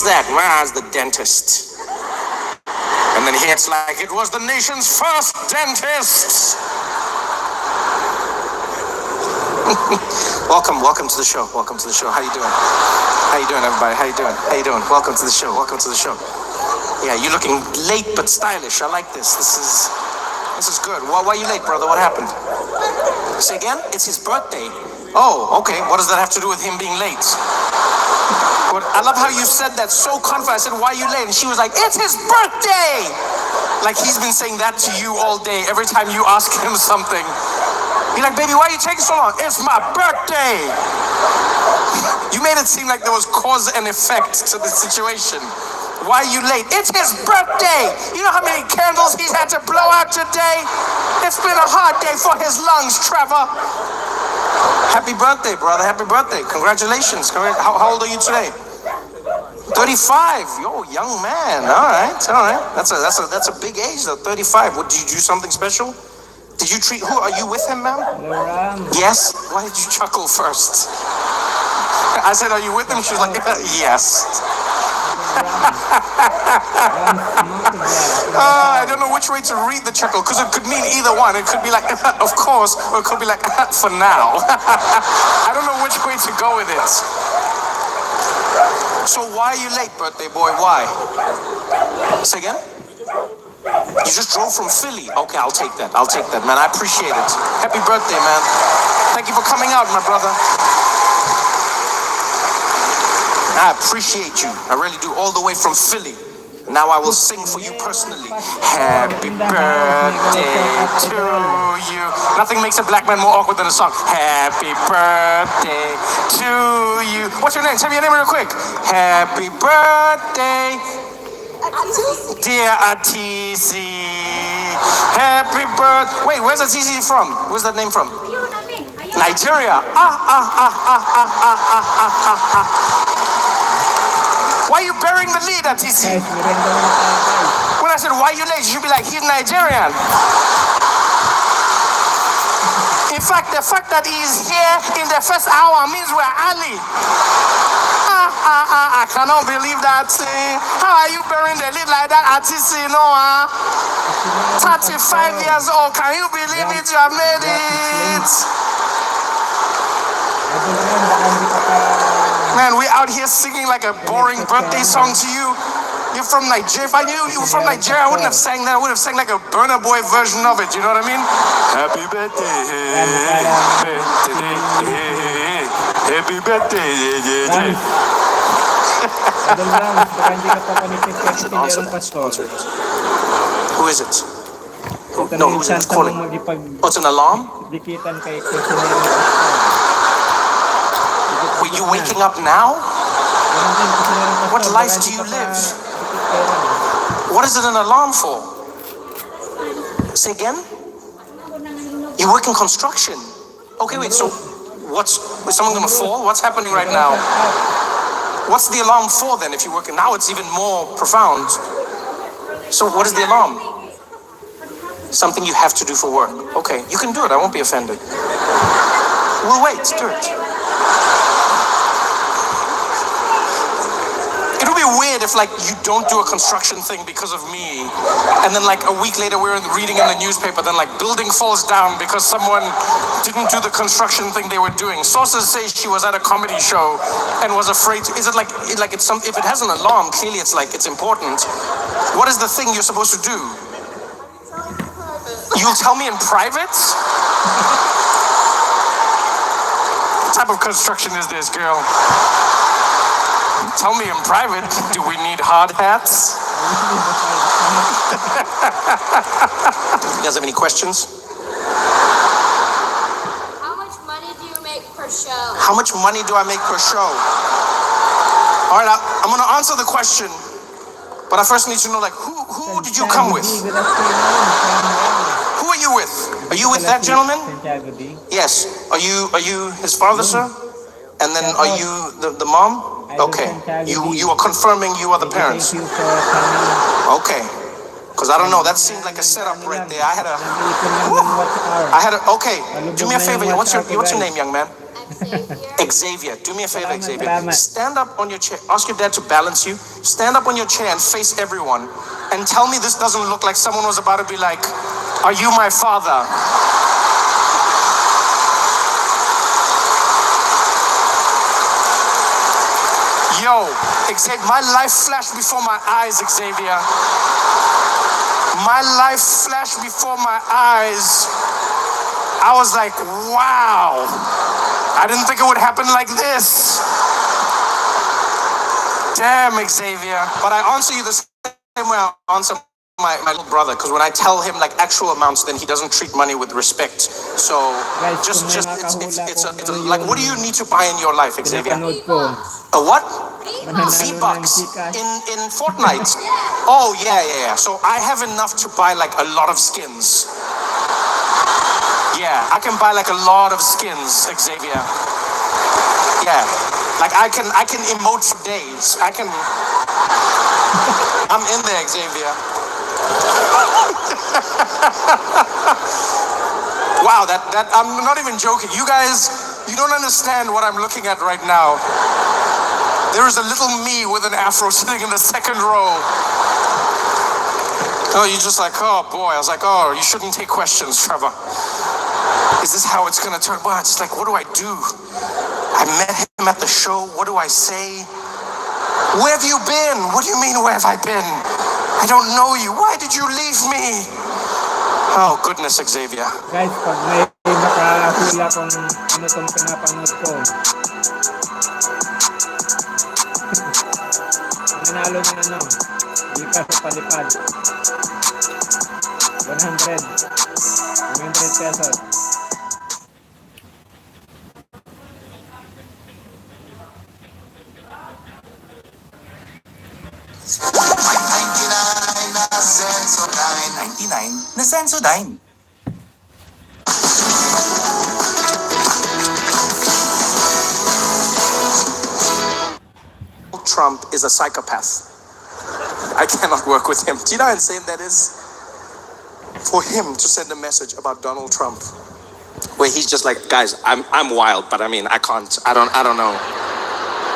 that? Where's the dentist? And then it's like, it was the nation's first dentist. Welcome to the show. Welcome to the show. How you doing? How you doing, everybody? How you doing? How you doing? Welcome to the show. Welcome to the show. Yeah, you're looking late but stylish. I like this. This is good. Why are you late, brother? What happened? Say again? It's his birthday. Oh, okay. What does that have to do with him being late? But I love how you said that so confident. I said, why are you late? And she was like, it's his birthday! Like he's been saying that to you all day, every time you ask him something. You're like, baby, why are you taking so long? It's my birthday! You made it seem like there was cause and effect to the situation. Why are you late? It's his birthday! You know how many candles he's had to blow out today? It's been a hard day for his lungs, Trevor. Happy birthday, brother. Happy birthday. Congratulations. How old are you today? 35. Yo, young man. All right. That's a big age though. 35. What, did you do something special? Did you treat, who are you with him, ma'am? Yes. Why did you chuckle first? I said, are you with him? She was like, yes. I don't know which way to read the chuckle, because it could mean either one. It could be like, of course, or it could be like, for now. I don't know which way to go with it. So why are you late, birthday boy? Why? Say again? You just drove from Philly. Okay, I'll take that, man. I appreciate it. Happy birthday, man. Thank you for coming out, my brother. I appreciate you. I really do, all the way from Philly. Now I will sing for you personally. Happy birthday to you. Nothing makes a black man more awkward than a song. Happy birthday to you. What's your name? Tell me your name real quick. Happy birthday, dear Atisi. Happy birthday. Wait, where's Atisi from? Where's that name from? Nigeria. Why are you burying the lead, Atisi? When I said, why are you late? You'd be like, he's Nigerian. In fact, the fact that he's here in the first hour means we're early. I cannot believe that. How are you burying the lead like that, Atisi? No, 35 years old. Can you believe it? You have made it. Man, we're out here singing like a boring birthday song to you. You're from Nigeria. If I knew you were from Nigeria, I wouldn't have sang that. I would have sang like a Burna Boy version of it. You know what I mean? Happy birthday. Happy birthday. Who is it? No, who's it calling? Oh, it's an alarm? Were you waking up now? What life do you live? What is it an alarm for? Say again? You work in construction. Okay, wait, so is someone gonna fall? What's happening right now? What's the alarm for then if you work in, now it's even more profound. So what is the alarm? Something you have to do for work. Okay, you can do it, I won't be offended. We'll wait, do it. It would be weird if like you don't do a construction thing because of me, and then like a week later we're reading in the newspaper, then like building falls down because someone didn't do the construction thing they were doing. Sources say she was at a comedy show and was afraid to, is it like it's some, if it has an alarm, clearly it's like it's important. What is the thing you're supposed to do? You'll tell me in private? What type of construction is this, girl? Tell me in private, do we need hard hats? You guys have any questions? How much money do you make per show? How much money do I make per show? All right, I'm going to answer the question, but I first need to know, like, who did you come with? Who are you with? Are you with that gentleman? Yes. Are you his father, sir? And then are you the mom? Okay. You are confirming you are the parents. Okay. Because I don't know, that seemed like a setup right there. Okay. Do me a favor. What's your name, young man? Xavier. Xavier, do me a favor, Salamat, Xavier. salamat. Stand up on your chair. Ask your dad to balance you. Stand up on your chair and face everyone. And tell me this doesn't look like someone was about to be like, "Are you my father?" Yo, Xavier, my life flashed before my eyes, Xavier. My life flashed before my eyes. I was like, wow. I didn't think it would happen like this. Damn, Xavier. But I answer you the same way I answer my little brother, because when I tell him like actual amounts, then he doesn't treat money with respect. So Guys, just kung may it's makahula a, kung ano like, what do you need to buy in your life, Xavier? pinapanood ko, A what? mananalo ng V-Bucks Gcash. in Fortnite. Oh yeah. So I have enough to buy like a lot of skins. Yeah, I can buy like a lot of skins, Xavier. Yeah, like I can emote for days. I'm in there, Xavier. Wow, that I'm not even joking. You guys, you don't understand what I'm looking at right now. There is a little me with an afro sitting in the second row. Oh, you're just like, oh boy. I was like, oh, you shouldn't take questions, Trevor. Is this how it's gonna turn? Well, it's just like, what do I do? I met him at the show. What do I say? Where have you been? What do you mean, where have I been? I don't know you. Why did you leave me? Oh, goodness, Xavier. Guys, pag may makahula kung ano tong pinapanood ko, mananalo ng ano, Gcash sa palipad. 100 pesos. Na Sensodyne. Trump is a psychopath. I cannot work with him. Do you know how insane that is? For him to send a message about Donald Trump, where he's just like, guys, I'm wild, but I mean, I don't know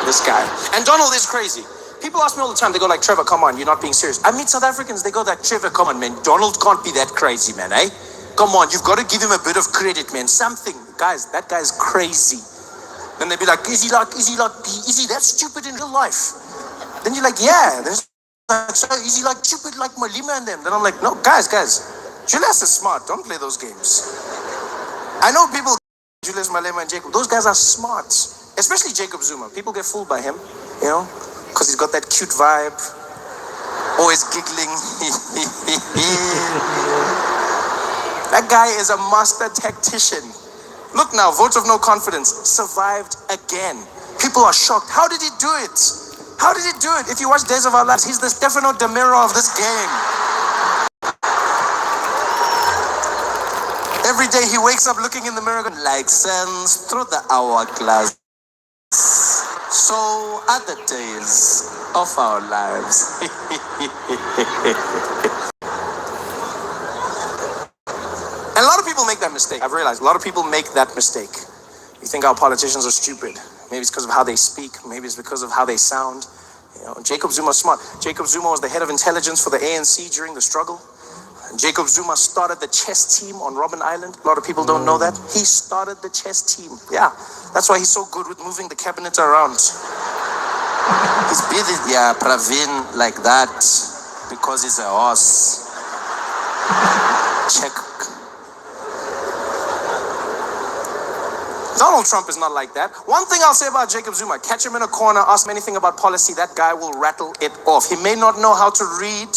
this guy. And Donald is crazy. People ask me all the time, they go like, Trevor, come on, you're not being serious. I meet South Africans, they go like, Trevor, come on, man, Donald can't be that crazy, man, eh? Come on, you've got to give him a bit of credit, man. Something. Guys, that guy's crazy. Then they'd be like, is he that stupid in real life? Then you're like, yeah. Then it's like, so is he like stupid like Malima and them? Then I'm like, no, guys, Julius is smart. Don't play those games. I know people, Julius Malema and Jacob, those guys are smart. Especially Jacob Zuma. People get fooled by him, you know, because he's got that cute vibe. Always giggling. That guy is a master tactician. Look now, vote of no confidence. Survived again. People are shocked. How did he do it? How did he do it? If you watch Days of Our Lives, he's the Stefano De Miro of this game. Every day he wakes up looking in the mirror going, like sands through the hourglass. So are the days of our lives. And a lot of people make that mistake. I've realized a lot of people make that mistake. You think our politicians are stupid. Maybe it's because of how they speak. Maybe it's because of how they sound. You know, Jacob Zuma's smart. Jacob Zuma was the head of intelligence for the ANC during the struggle. Jacob Zuma started the chess team on Robben Island. A lot of people don't know that. He started the chess team. Yeah, that's why he's so good with moving the cabinet around. He's busy, yeah, Pravin like that because he's a horse. Check. Donald Trump is not like that. One thing I'll say about Jacob Zuma, catch him in a corner, ask him anything about policy, that guy will rattle it off. He may not know how to read,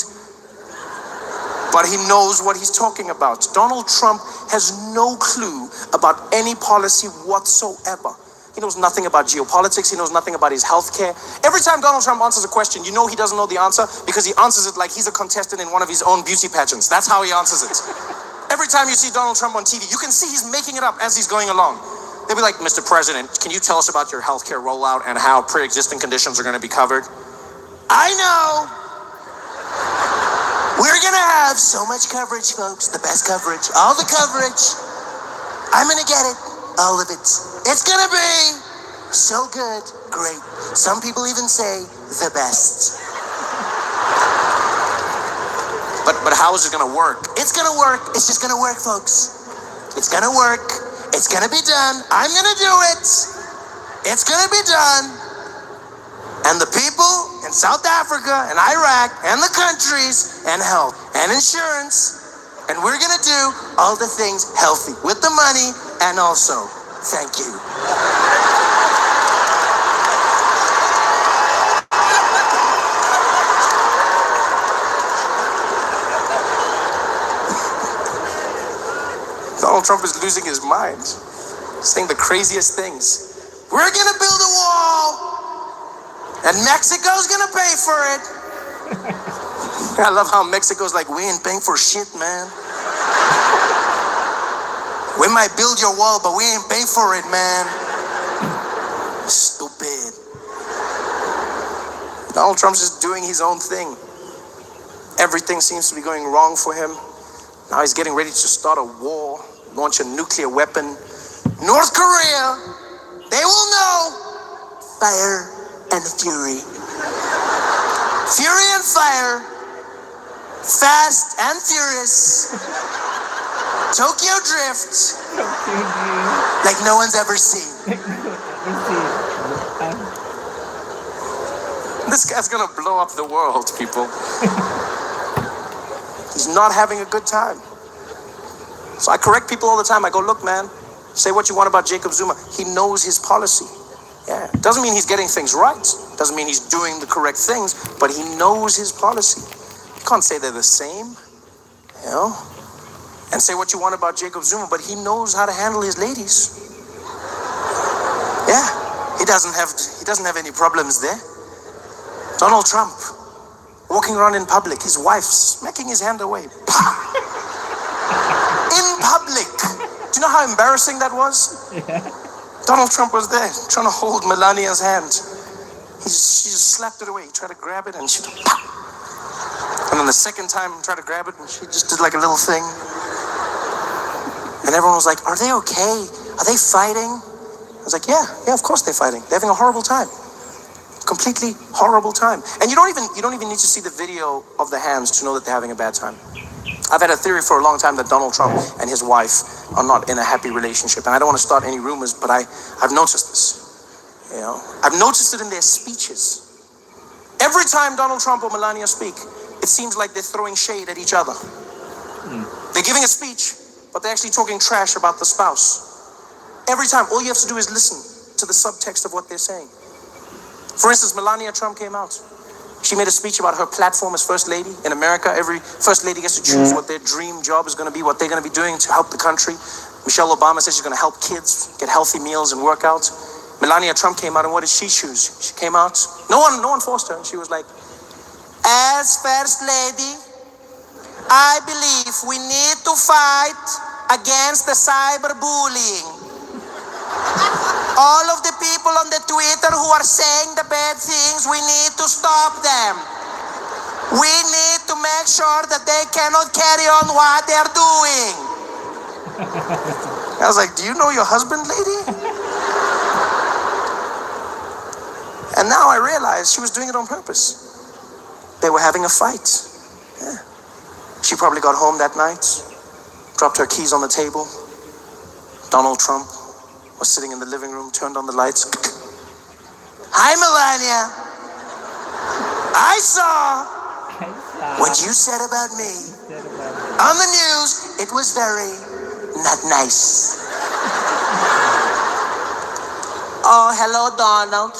but he knows what he's talking about. Donald Trump has no clue about any policy whatsoever. He knows nothing about geopolitics. He knows nothing about his healthcare. Every time Donald Trump answers a question, you know he doesn't know the answer because he answers it like he's a contestant in one of his own beauty pageants. That's how he answers it. Every time you see Donald Trump on TV, you can see he's making it up as he's going along. They'll be like, Mr. President, can you tell us about your healthcare rollout and how pre-existing conditions are going to be covered? I know. We're going to have so much coverage, folks. The best coverage. All the coverage. I'm going to get it. All of it. It's gonna be so good, great. Some people even say the best. But how is it gonna work? It's gonna work. It's just gonna work, folks. It's gonna work. It's gonna be done. I'm gonna do it. It's gonna be done. And the people in South Africa and Iraq and the countries and health and insurance, and we're gonna do all the things healthy with the money and also, thank you. Donald Trump is losing his mind, saying the craziest things. We're gonna build a wall, and Mexico's gonna pay for it. I love how Mexico's like, we ain't paying for shit, man. We might build your wall, but we ain't paying for it, man. Stupid. Donald Trump's just doing his own thing. Everything seems to be going wrong for him. Now he's getting ready to start a war, launch a nuclear weapon. North Korea, they will know fire and fury. Fury and fire, fast and furious. Tokyo Drift, like no one's ever seen. This guy's gonna blow up the world, people. He's not having a good time. So I correct people all the time. I go, look, man, say what you want about Jacob Zuma. He knows his policy. Yeah, doesn't mean he's getting things right. Doesn't mean he's doing the correct things, but he knows his policy. You can't say they're the same, you know? And say what you want about Jacob Zuma, but he knows how to handle his ladies. Yeah, he doesn't have any problems there. Donald Trump, walking around in public, his wife smacking his hand away. In public. Do you know how embarrassing that was? Yeah. Donald Trump was there, trying to hold Melania's hand. She just slapped it away. He tried to grab it, and she... And then the second time, tried to grab it, and she just did like a little thing. And everyone was like, are they okay? Are they fighting? I was like, yeah, of course they're fighting. They're having a horrible time. Completely horrible time. And you don't even need to see the video of the hands to know that they're having a bad time. I've had a theory for a long time that Donald Trump and his wife are not in a happy relationship. And I don't want to start any rumors, but I've noticed this. You know, I've noticed it in their speeches. Every time Donald Trump or Melania speak, it seems like they're throwing shade at each other. They're giving a speech, but they're actually talking trash about the spouse. Every time, all you have to do is listen to the subtext of what they're saying. For instance, Melania Trump came out. She made a speech about her platform as First Lady. In America, every First Lady gets to choose what their dream job is going to be, what they're going to be doing to help the country. Michelle Obama says she's going to help kids get healthy meals and workouts. Melania Trump came out, and what did she choose? She came out, no one forced her, and she was like, as First Lady, I believe we need to fight against the cyberbullying. All of the people on the Twitter who are saying the bad things, we need to stop them. We need to make sure that they cannot carry on what they're doing. I was like, do you know your husband, lady? And now I realized she was doing it on purpose. They were having a fight. Yeah. She probably got home that night, dropped her keys on the table. Donald Trump was sitting in the living room, turned on the lights. Hi, Melania. I saw what you said about me. On the news, it was very not nice. Oh, hello, Donald.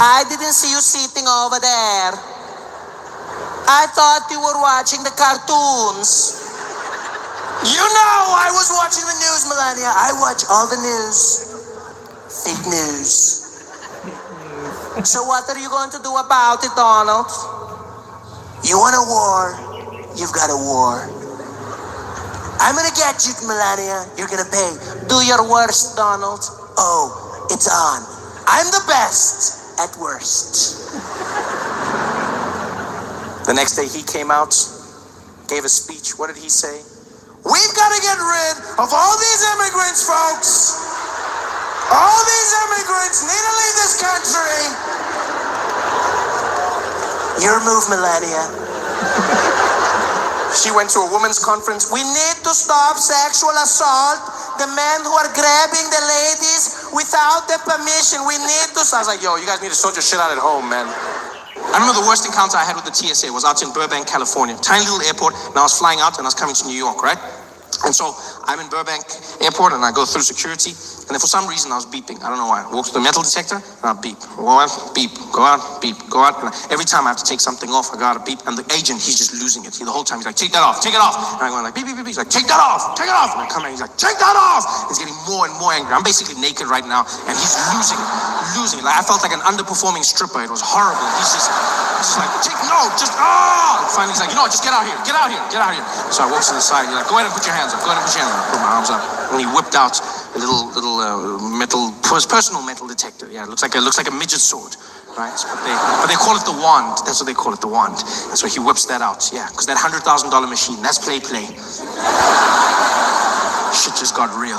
I didn't see you sitting over there. I thought you were watching the cartoons. You know I was watching the news, Melania. I watch all the news. Fake news. So what are you going to do about it, Donald? You want a war? You've got a war. I'm gonna get you, Melania. You're gonna pay. Do your worst, Donald. Oh, it's on. I'm the best at worst. The next day he came out, gave a speech. What did he say? We've got to get rid of all these immigrants, folks. All these immigrants need to leave this country. Your move, Melania. She went to a women's conference. We need to stop sexual assault. The men who are grabbing the ladies without the permission. We need to. I was like, yo, you guys need to sort your shit out at home, man. I remember the worst encounter I had with the TSA was out in Burbank, California. Tiny little airport, and I was flying out and I was coming to New York, right? And so I'm in Burbank Airport and I go through security, and then for some reason I was beeping. I don't know why. I walk to the metal detector and I beep. Go out, beep. Go out, beep. Go out. And every time I have to take something off, I gotta beep. And the agent, he's just losing it. The whole time he's like, take that off, take it off. And I'm going like, beep, beep, beep, beep. He's like, take that off, take it off. And I come in, he's like, take that off. He's getting more and more angry. I'm basically naked right now and he's losing it, losing it. Like I felt like an underperforming stripper. It was horrible. He's just like, and finally he's like, you know what, just get out here, get out here, get out here. So I walk to the side, he's like, go ahead and put your hands up, go ahead and put your hands up. I put my arms up, and he whipped out a little personal metal detector. Yeah, it looks like a midget sword, right? But they call it the wand. That's what they call it, the wand. And so he whips that out, yeah, because that $100,000 machine, that's play. Shit just got real.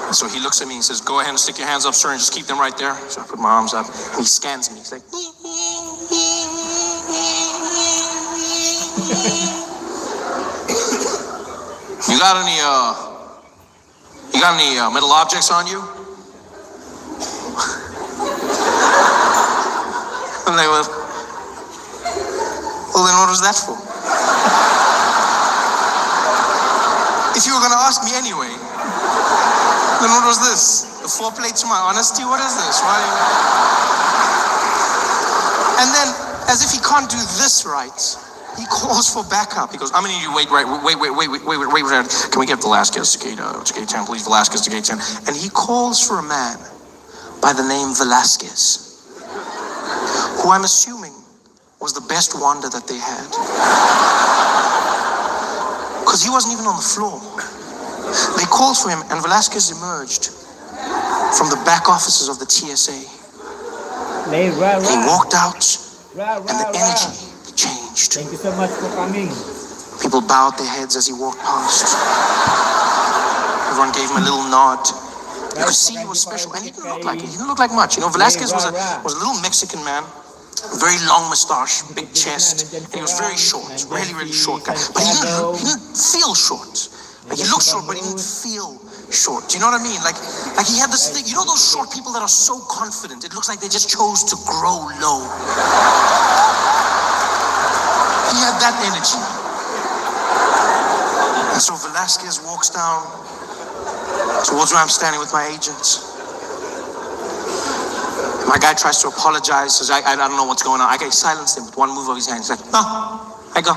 And so he looks at me and says, go ahead and stick your hands up, sir, and just keep them right there. So I put my arms up, and he scans me. He's like, you got any metal objects on you? I'm like, well, then what was that for? If you were gonna ask me anyway, then what was this? The foreplay to my honesty? What is this? Why? And then, as if he can't do this right, he calls for backup. He goes, I'm gonna need you wait. Can we get Velasquez to gate 10, please? Velasquez to gate 10. And he calls for a man by the name Velasquez, who I'm assuming was the best wander that they had. Because he wasn't even on the floor. They called for him, and Velasquez emerged from the back offices of the TSA. He walked out, and the energy changed. Thank you so much for coming. People bowed their heads as he walked past. Everyone gave him a little nod. You could see he was special, and he didn't look like it. He didn't look like much. You know, Velasquez was a little Mexican man, very long mustache, big chest, and he was very short, really, really short guy. But he didn't feel short. Like he looked short, but he didn't feel short. Do you know what I mean? Like he had this thing. You know those short people that are so confident, it looks like they just chose to grow low. He had that energy. And so Velasquez walks down towards where I'm standing with my agents. My guy tries to apologize, says, I don't know what's going on. I silenced him with one move of his hand. He's like, no, I go.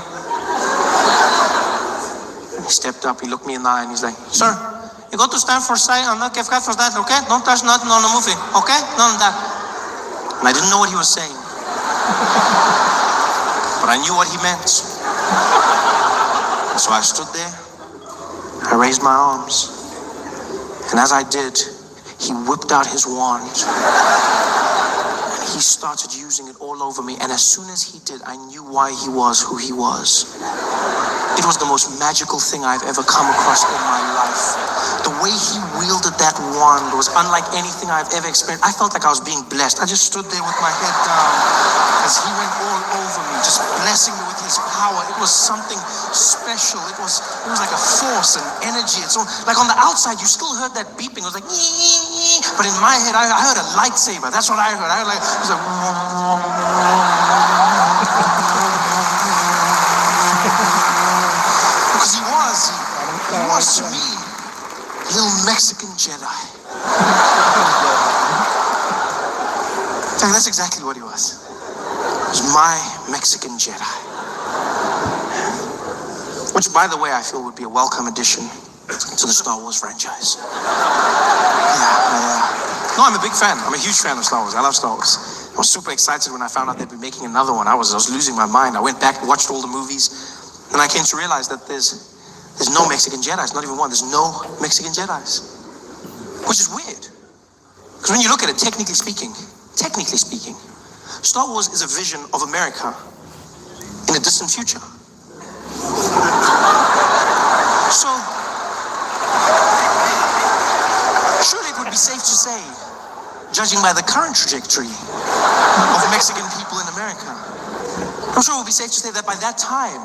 And he stepped up, he looked me in the eye, and he's like, sir, you got to stand for side and not give for that, okay? Don't touch nothing on the movie, okay? None of that. And I didn't know what he was saying. But I knew what he meant. So I stood there, I raised my arms, and as I did, he whipped out his wand. He started using it all over me, and as soon as he did, I knew why he was who he was. It was the most magical thing I've ever come across in my life. The way he wielded that wand was unlike anything I've ever experienced. I felt like I was being blessed. I just stood there with my head down as he went all over me, just blessing me with his power. It was something special. It was like a force and energy. It's like on the outside, you still heard that beeping. It was like, but in my head, I heard a lightsaber. That's what I heard. I heard like, it was like, because he was to me, a little Mexican Jedi. That's exactly what he was. He was my Mexican Jedi. Which, by the way, I feel would be a welcome addition to the Star Wars franchise. No, I'm a big fan. I'm a huge fan of Star Wars. I love Star Wars. I was super excited when I found out they'd be making another one. I was losing my mind. I went back, watched all the movies, and I came to realize that there's no Mexican Jedis, not even one. There's no Mexican Jedis, which is weird. Because when you look at it, technically speaking, Star Wars is a vision of America in a distant future. So be safe to say, judging by the current trajectory of Mexican people in America, I'm sure it would be safe to say that by that time,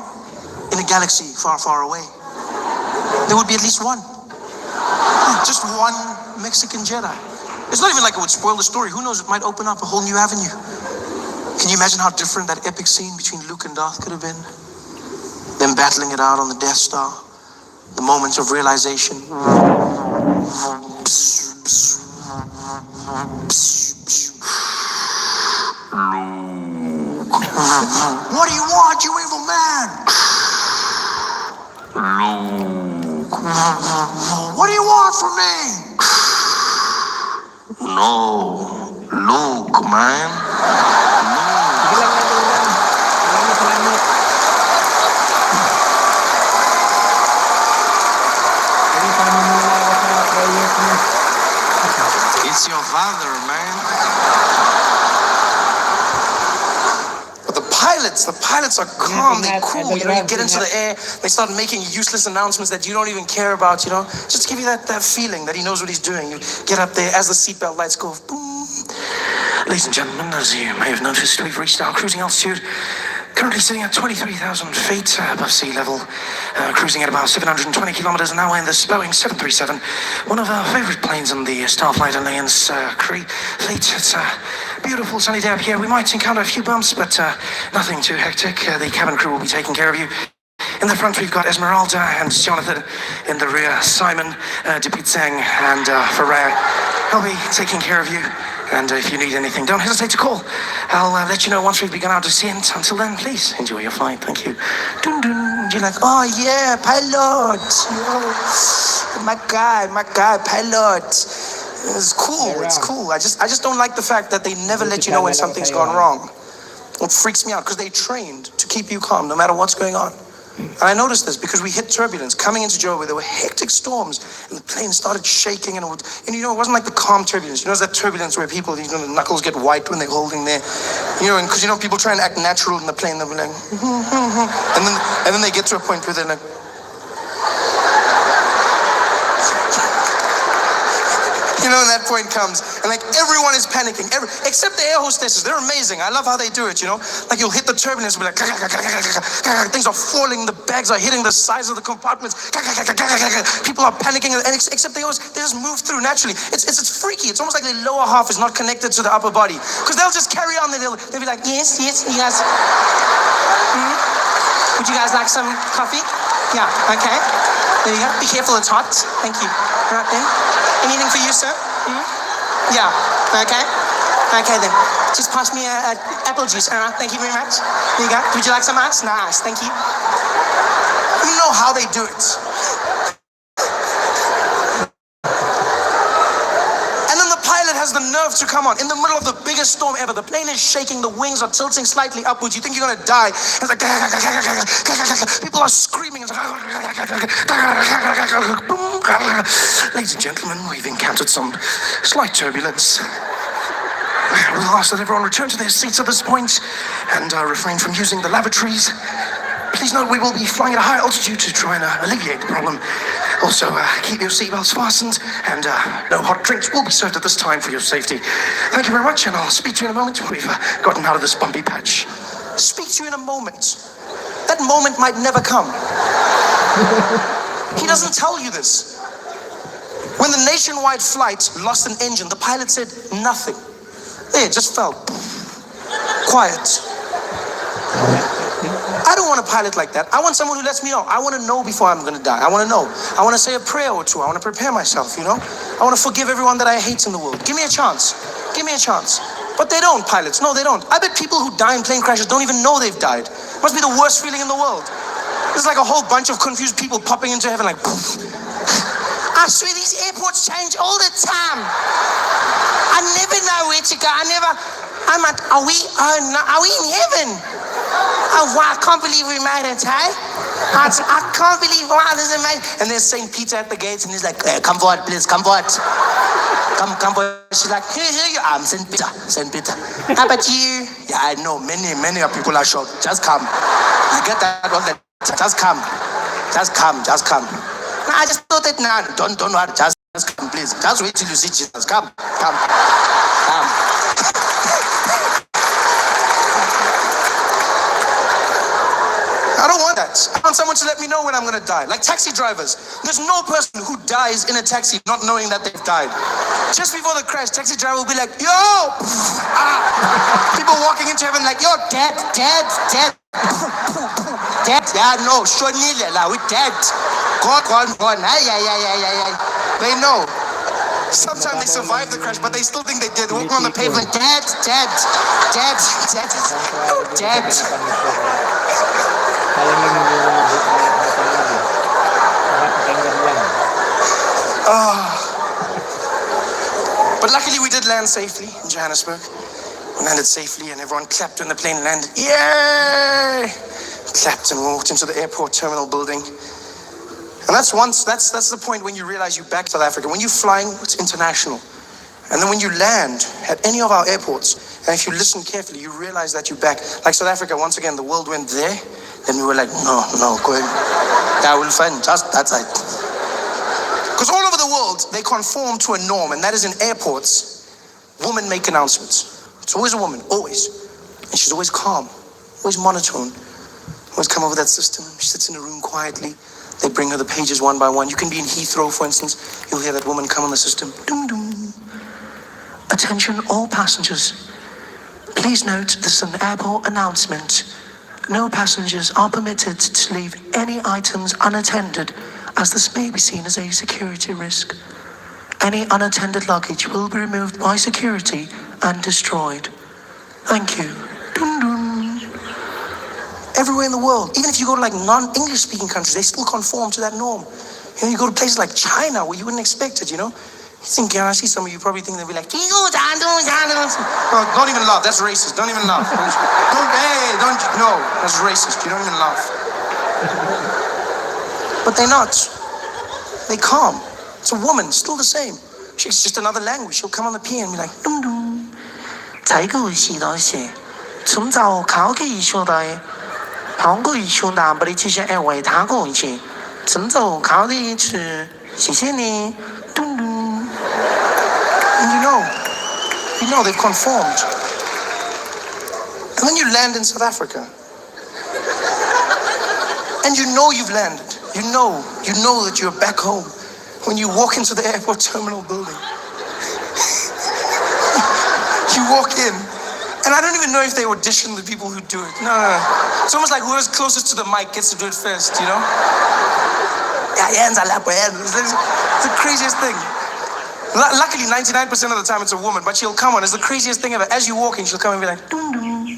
in a galaxy far, far away, there would be at least one. Just one Mexican Jedi. It's not even like it would spoil the story. Who knows, it might open up a whole new avenue. Can you imagine how different that epic scene between Luke and Darth could have been? Them battling it out on the Death Star. The moments of realization. Luke. What do you want, you evil man? Luke. What do you want from me? No. Luke, man. Sige lang natin yan. Salamat. Sige, paano mo na ako sa prayers mo? It's your father, man. But the pilots are calm, they're cool. You know, you get into the air, they start making useless announcements that you don't even care about, you know. Just to give you that feeling that he knows what he's doing. You get up there as the seatbelt lights go boom. Ladies and gentlemen, as you may have noticed, we've reached our cruising altitude. Currently sitting at 23,000 feet above sea level, cruising at about 720 kilometers an hour in this Boeing 737, one of our favorite planes in the Starflight Alliance fleet. It's a beautiful sunny day up here. We might encounter a few bumps, but nothing too hectic. The cabin crew will be taking care of you. In the front, we've got Esmeralda and Jonathan. In the rear, Simon, Dipitsang, and Ferrer. I'll be taking care of you. And if you need anything, don't hesitate to call. I'll let you know once we've begun our descent. Until then, please enjoy your flight. Thank you. Dun dun. You're like, oh yeah, pilot. Oh, my guy, pilot. It's cool. It's cool. I just don't like the fact that they never let you know when something's gone wrong. It freaks me out because they trained to keep you calm no matter what's going on. And I noticed this because we hit turbulence coming into Joburg. There were hectic storms, and the plane started shaking. And you know, it wasn't like the calm turbulence. You know, it's that turbulence where people, you know, the knuckles get white when they're holding their, you know, and because you know people try and act natural in the plane. They'll be like, and then they get to a point where they're like. You know, when that point comes, and like everyone is panicking, except the air hostesses. They're amazing. I love how they do it, you know? Like you'll hit the turbulence, and be like, things are falling, the bags are hitting the sides of the compartments. People are panicking, and except they just move through naturally. It's freaky. It's almost like their lower half is not connected to the upper body. Because they'll just carry on, they'll be like, yes, you guys. Would you guys like some coffee? Yeah, okay. There you go. Be careful, it's hot. Thank you. Right then. Anything for you, sir? Yeah. Okay. Okay then. Just pass me a apple juice. All right. Thank you very much. There you go. Would you like some ice? Nice. Thank you. You know how they do it. And then the pilot has the nerve to come on in the middle of the biggest storm ever. The plane is shaking. The wings are tilting slightly upwards. You think you're gonna die. It's like people are screaming. Ladies and gentlemen, we've encountered some slight turbulence. We'll ask that everyone return to their seats at this point and refrain from using the lavatories. Please note we will be flying at a high altitude to try and alleviate the problem. Also, keep your seatbelts fastened and no hot drinks will be served at this time for your safety. Thank you very much, and I'll speak to you in a moment. We've gotten out of this bumpy patch. Speak to you in a moment. That moment might never come. He doesn't tell you this. When the nationwide flight lost an engine, the pilot said nothing. It just felt quiet. I don't want a pilot like that. I want someone who lets me know. I want to know before I'm going to die. I want to know. I want to say a prayer or two. I want to prepare myself, you know. I want to forgive everyone that I hate in the world. Give me a chance. Give me a chance. But they don't, pilots. No, they don't. I bet people who die in plane crashes don't even know they've died. Must be the worst feeling in the world. There's like a whole bunch of confused people popping into heaven like, poof. I swear these airports change all the time. I never know where to go. Are we in heaven? Oh, wow, I can't believe we made it, hey? I can't believe, wow, this is amazing. And there's St. Peter at the gates, and he's like, hey, come forward, please, come forward. Come forward. She's like, here you are, St. Peter. How about you? Yeah, I know, many of people are shocked. Just come. I get that all the time. Just come. No, I just thought that now. Don't worry, just come, please. Just wait till you see Jesus. Come. I don't want that. I want someone to let me know when I'm going to die. Like taxi drivers. There's no person who dies in a taxi not knowing that they've died. Just before the crash, taxi driver will be like, yo! People walking into heaven like, yo, dead. Dead. Yeah, no, Shonile, we dead. God. They know. Sometimes they survive the crash, but they still think they did. Walking on the pavement, dead. Kaya lang yung nakapakinggan lang. But luckily we did land safely in Johannesburg. We landed safely and everyone clapped when the plane landed. Yay! Clapped and walked into the airport terminal building. And that's the point when you realize you're back to South Africa. When you're flying, it's international. And then when you land at any of our airports, and if you listen carefully, you realize that you're back. Like South Africa, once again, the world went there. Then we were like, no, go ahead. That will find just that side. Because all over the world, they conform to a norm, and that is in airports, women make announcements. It's always a woman, always. And she's always calm, always monotone, always come over that system. She sits in a room quietly. They bring her the pages one by one. You can be in Heathrow, for instance. You'll hear that woman come on the system. Doom, doom. Attention all passengers. Please note this is an airport announcement. No passengers are permitted to leave any items unattended, as this may be seen as a security risk. Any unattended luggage will be removed by security and destroyed. Thank you. Dun, dun. Everywhere in the world, even if you go to like non-English speaking countries, they still conform to that norm. You go to places like China where you wouldn't expect it, You think, I see some of you probably think they'll be like, no, don't even laugh, that's racist, don't even laugh. No, that's racist, you don't even laugh. But they're not. They calm. It's a woman, still the same. She's just another language. She'll come on the piano and be like, dum dum. 这个是的是，从早考给一学的，考过一学的，不得这些爱为他过一些，从早考的一次，谢谢你，dum dum. And you know they've conformed. And then you land in South Africa. And you know you've landed. You know that you're back home when you walk into the airport terminal building. You walk in, and I don't even know if they audition the people who do it. No. It's almost like whoever's closest to the mic gets to do it first, Yeah, hands are lap, it's the craziest thing. Luckily, 99% of the time it's a woman, but she'll come on. It's the craziest thing ever. As you walk in, she'll come and be like, dum dum.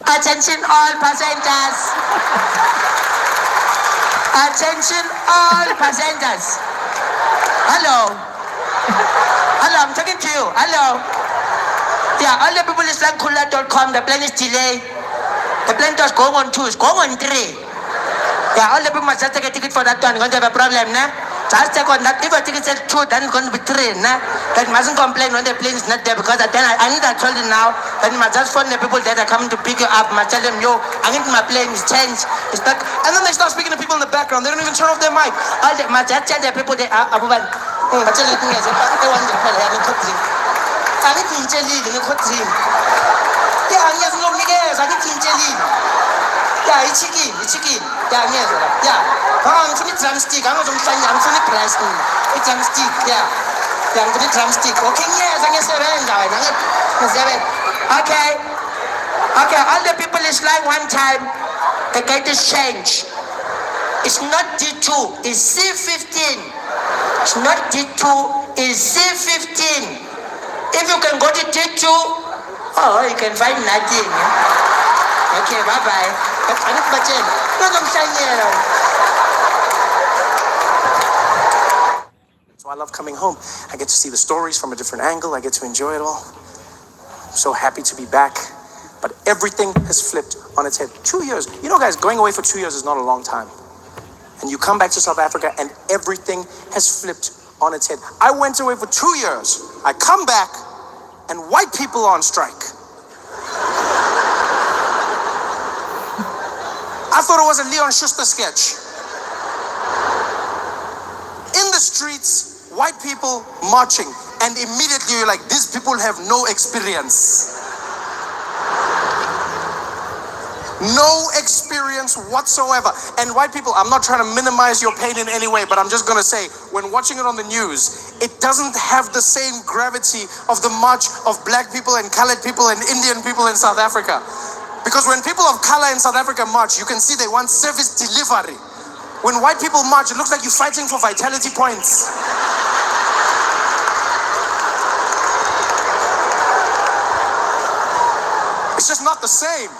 Attention all passengers. Attention all passengers. Hello, I'm talking to you. Hello. Yeah, all the people is like Kula.com. The plane is delayed. The plane was going on 2, it's going on 3. Yeah, all the people must just take a ticket for that one. Going to have a problem, Just take on that. If a ticket says 2, then it's going to be 3, That mustn't complain when the plane is not there, because then I need to tell you now. Then you must just phone the people that are coming to pick you up. Must tell them, yo, I need my plane is changed. It's stuck. And then they start speaking to people in the background. They don't even turn off their mic. All they must just tell the people they are abuban. But tell the thing is, they want to tell you, I need to tell you, yeah, yes, no, yes, I need to tell you. Yeah, it's chicken. Yeah, yes, yeah. I'm for the drumstick. I'm for the price. It's drumstick, yeah. I'm for the drumstick. Okay, yes, I can surrender. Okay, all the people is like one time, the gate is changed. It's not D2, it's C15. It's not D2, it's C15. If you can go to D2, you can find nothing. Okay, bye-bye. So I love coming home. I get to see the stories from a different angle. I get to enjoy it all. I'm so happy to be back. But everything has flipped on its head. 2 years. Guys, going away for 2 years is not a long time. And you come back to South Africa and everything has flipped on its head. I went away for 2 years. I come back and white people are on strike. I thought it was a Leon Schuster sketch. In the streets, white people marching, and immediately you're like, these people have no experience. No experience whatsoever. And white people, I'm not trying to minimize your pain in any way, but I'm just going to say, when watching it on the news, it doesn't have the same gravity of the march of black people and colored people and Indian people in South Africa. Because when people of color in South Africa march, you can see they want service delivery. When white people march, it looks like you're fighting for vitality points. It's just not the same.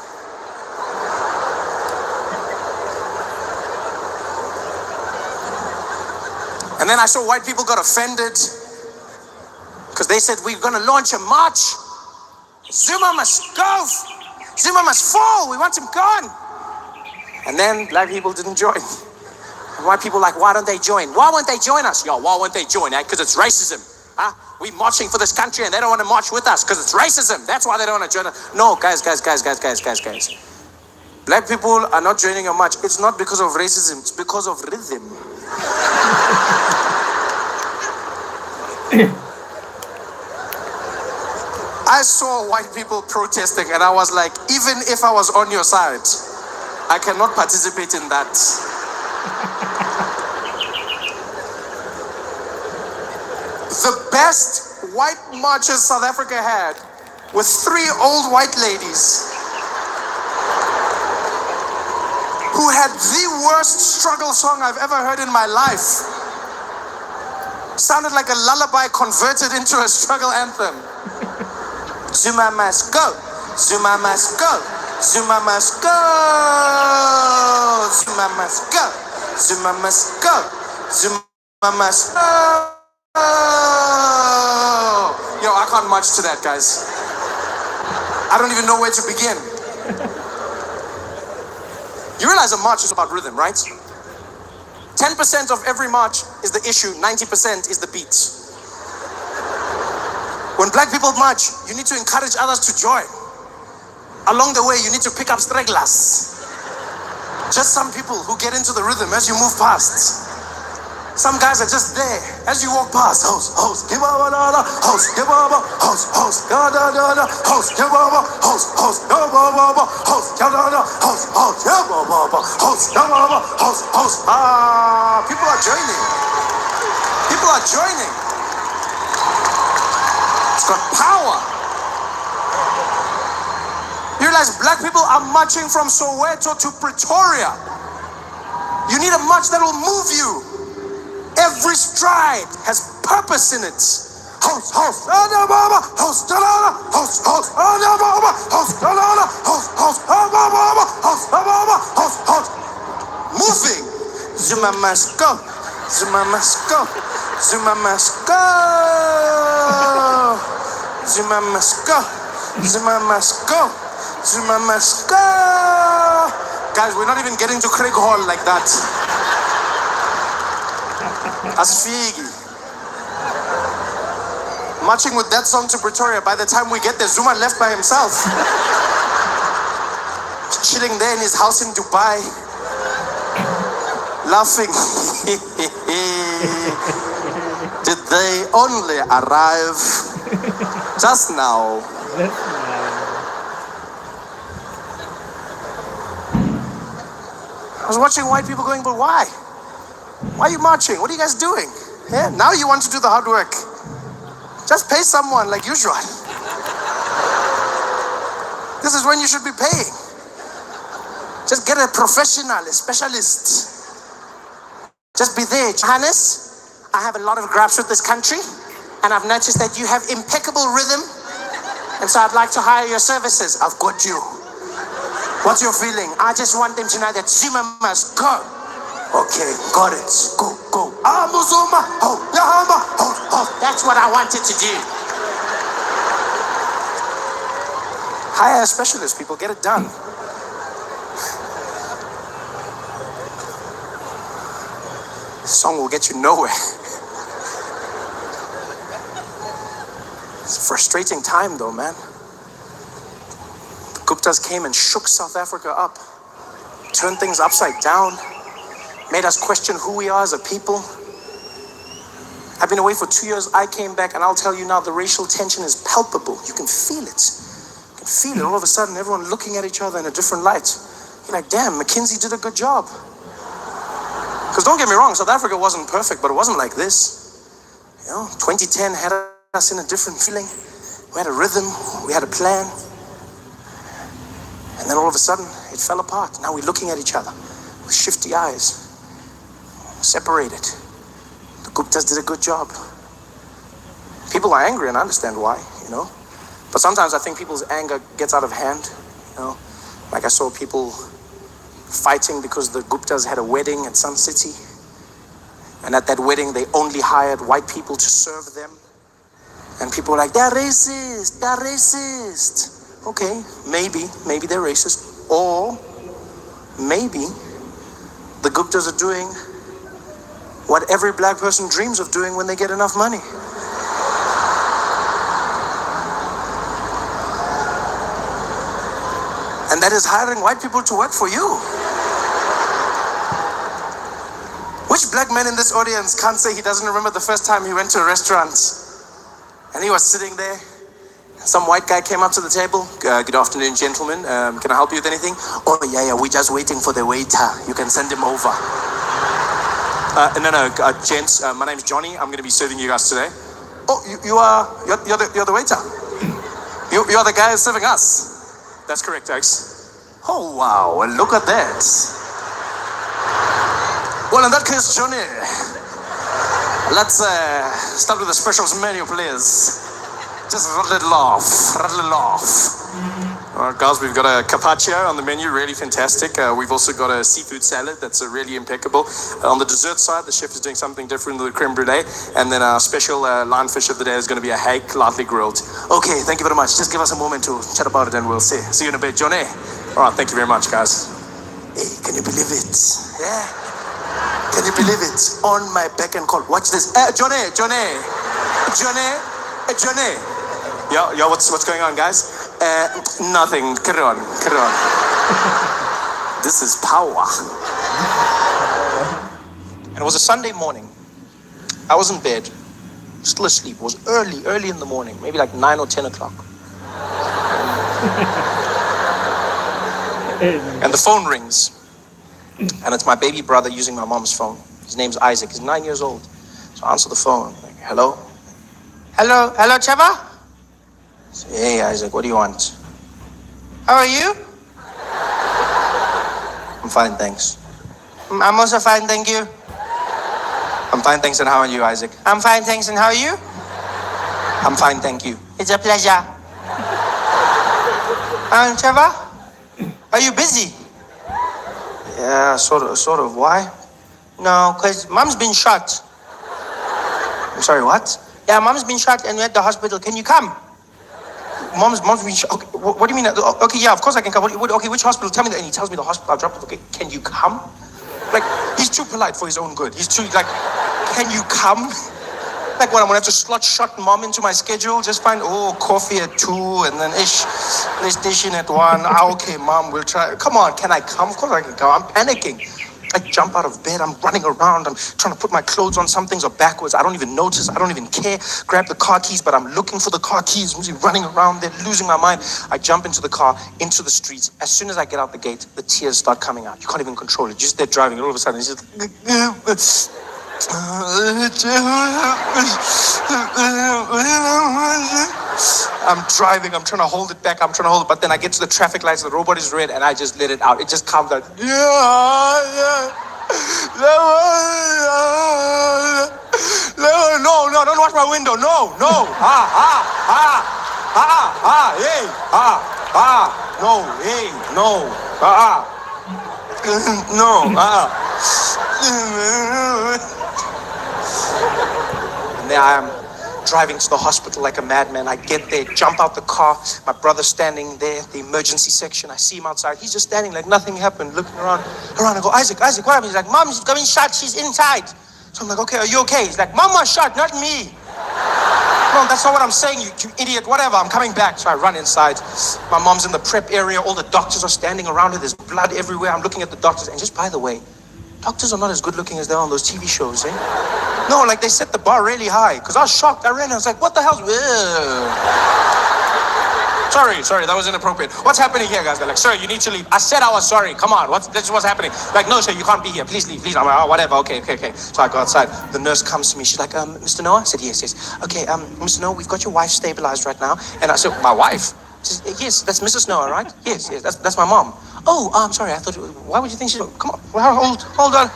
And then I saw white people got offended because they said, we're going to launch a march. Zuma must go. Zuma must fall. We want him gone. And then black people didn't join. And white people like, why don't they join? Why won't they join us? Yo, why won't they join? Because it's racism. Huh? We're marching for this country and they don't want to march with us because it's racism. That's why they don't want to join us. No, guys. Black people are not joining a march. It's not because of racism. It's because of rhythm. I saw white people protesting and I was like, even if I was on your side, I cannot participate in that. The best white marches South Africa had were 3 old white ladies who had the worst struggle song I've ever heard in my life. Sounded like a lullaby converted into a struggle anthem. Zuma must go. Zuma must go. Zuma must go. Zuma must go. Zuma must go. Zuma must go. Yo, I can't march to that, guys. I don't even know where to begin. You realize a march is about rhythm, right? 10% of every march is the issue, 90% is the beat. When black people march, you need to encourage others to join. Along the way, you need to pick up stragglers. Just some people who get into the rhythm as you move past. Some guys are just there as you walk past. Host, give up, host, give up, host, da da da da, host, give up, host, give up, host, da da da, host, give up, host, give up, host. People are joining. People are joining. It's got power. You realize black people are marching from Soweto to Pretoria. You need a march that will move you. Every stride has purpose in it. Host, host, host, moving. Zuma must go. Zuma must go. Zuma must go. Zuma must go. Zuma must go. Zuma must go. Guys, we're not even getting to Craig Hall like that. Asfigi. Marching with that song to Pretoria. By the time we get there, Zuma left by himself. Chilling there in his house in Dubai. Laughing. Did they only arrive just now? I was watching white people going, but why? Why are you marching? What are you guys doing? Yeah, now you want to do the hard work. Just pay someone like usual. This is when you should be paying. Just get a professional, a specialist. Just be there. Johannes, I have a lot of gripes with this country, and I've noticed that you have impeccable rhythm, and so I'd like to hire your services. I've got you. What's your feeling? I just want them to know that Zuma must go. Okay, got it. Go, go. That's what I wanted to do. Hire a specialist, people. Get it done. This song will get you nowhere. It's a frustrating time, though, man. The Guptas came and shook South Africa up, turned things upside down, made us question who we are as a people. I've been away for 2 years. I came back, and I'll tell you now, the racial tension is palpable. You can feel it. You can feel it. All of a sudden, everyone looking at each other in a different light. You're like, damn, McKinsey did a good job. Because don't get me wrong, South Africa wasn't perfect, but it wasn't like this. 2010 had us in a different feeling. We had a rhythm. We had a plan. And then all of a sudden, it fell apart. Now we're looking at each other with shifty eyes, separated. The Guptas did a good job. People are angry, and I understand why, But sometimes I think people's anger gets out of hand, Like I saw people fighting because the Guptas had a wedding at Sun City. And at that wedding, they only hired white people to serve them. And people were like, they're racist, they're racist. Okay, maybe they're racist. Or maybe the Guptas are doing what every black person dreams of doing when they get enough money. And that is hiring white people to work for you. Which black man in this audience can't say he doesn't remember the first time he went to a restaurant and he was sitting there? Some white guy came up to the table. Good afternoon, gentlemen. Can I help you with anything? Oh, yeah, we're just waiting for the waiter. You can send him over. No, gents, my name's Johnny. I'm going to be serving you guys today. Oh, you're the waiter. You're the guy who's serving us. That's correct, Alex. Oh, wow, well, look at that. Well, in that case, Johnny, let's start with the specials menu, please. Just rattle it off. All right, guys, we've got a carpaccio on the menu, really fantastic. We've also got a seafood salad that's really impeccable. On the dessert side, the chef is doing something different with the creme brulee. And then our special lionfish of the day is going to be a hake, lightly grilled. Okay, thank you very much. Just give us a moment to chat about it and we'll see. See you in a bit, Johnny. All right, thank you very much, guys. Hey, can you believe it? Yeah? Can you believe it? On my beck and call. Watch this. Johnny. Yo, what's going on, guys? Nothing. Carry on. This is power. And it was a Sunday morning. I was in bed, still asleep. It was early in the morning, maybe like 9 or 10 o'clock. And the phone rings. And it's my baby brother using my mom's phone. His name's Isaac. He's 9 years old. So I answer the phone. Like, hello? Hello, Trevor? Hey, Isaac, what do you want? How are you? I'm fine, thanks. I'm also fine, thank you. I'm fine, thanks, and how are you, Isaac? I'm fine, thanks, and how are you? I'm fine, thank you. It's a pleasure. Trevor? Are you busy? Yeah, sort of. Why? No, because Mom's been shot. I'm sorry, what? Yeah, Mom's been shot and we're at the hospital. Can you come? Mom's been shot. Okay, what do you mean? Okay, yeah, of course I can come. Okay, which hospital? Tell me that. And he tells me the hospital. I'll drop it. Okay, can you come? Like, he's too polite for his own good. He's too, like, can you come? Like, what, I'm gonna have to slot shot Mom into my schedule? Just find, coffee at 2 and then PlayStation at 1. Okay, Mom, we'll try. Come on, can I come? Of course I can come. I'm panicking. I jump out of bed, I'm running around, I'm trying to put my clothes on, some things are backwards, I don't even notice, I don't even care, grab the car keys, but I'm looking for the car keys, I'm running around there, losing my mind. I jump into the car, into the streets. As soon as I get out the gate, the tears start coming out. You can't even control it, just there driving, all of a sudden, it's just... I'm driving, I'm trying to hold it back, but then I get to the traffic lights, the robot is red, and I just let it out. It just comes out. No, don't watch my window. No. No, And there I am, driving to the hospital like a madman. I get there, jump out the car. My brother's standing there, the emergency section. I see him outside. He's just standing like nothing happened, looking around. I go, Isaac, what happened? He's like, Mom, she's getting shot. She's inside. So I'm like, okay, are you okay? He's like, Mom was shot, not me. No, that's not what I'm saying, you idiot. Whatever, I'm coming back. So I run inside. My mom's in the prep area. All the doctors are standing around her. There's blood everywhere. I'm looking at the doctors. And just by the way, doctors are not as good looking as they are on those TV shows, eh? No, like they set the bar really high. Because I was shocked. I ran and I was like, what the hell? Sorry, that was inappropriate. What's happening here, guys? They're like, sir, you need to leave. I said I was sorry. Come on, this is what's happening. Like, no, sir, you can't be here. Please leave, please. I'm like, oh, whatever. Okay. So I go outside. The nurse comes to me. She's like, Mr. Noah? I said, yes. Okay, Mr. Noah, we've got your wife stabilized right now. And I said, my wife? She says, yes, that's Mrs. Noah, right? Yes, that's my mom. Oh, I'm sorry. I thought, why would you think she's, come on, hold on.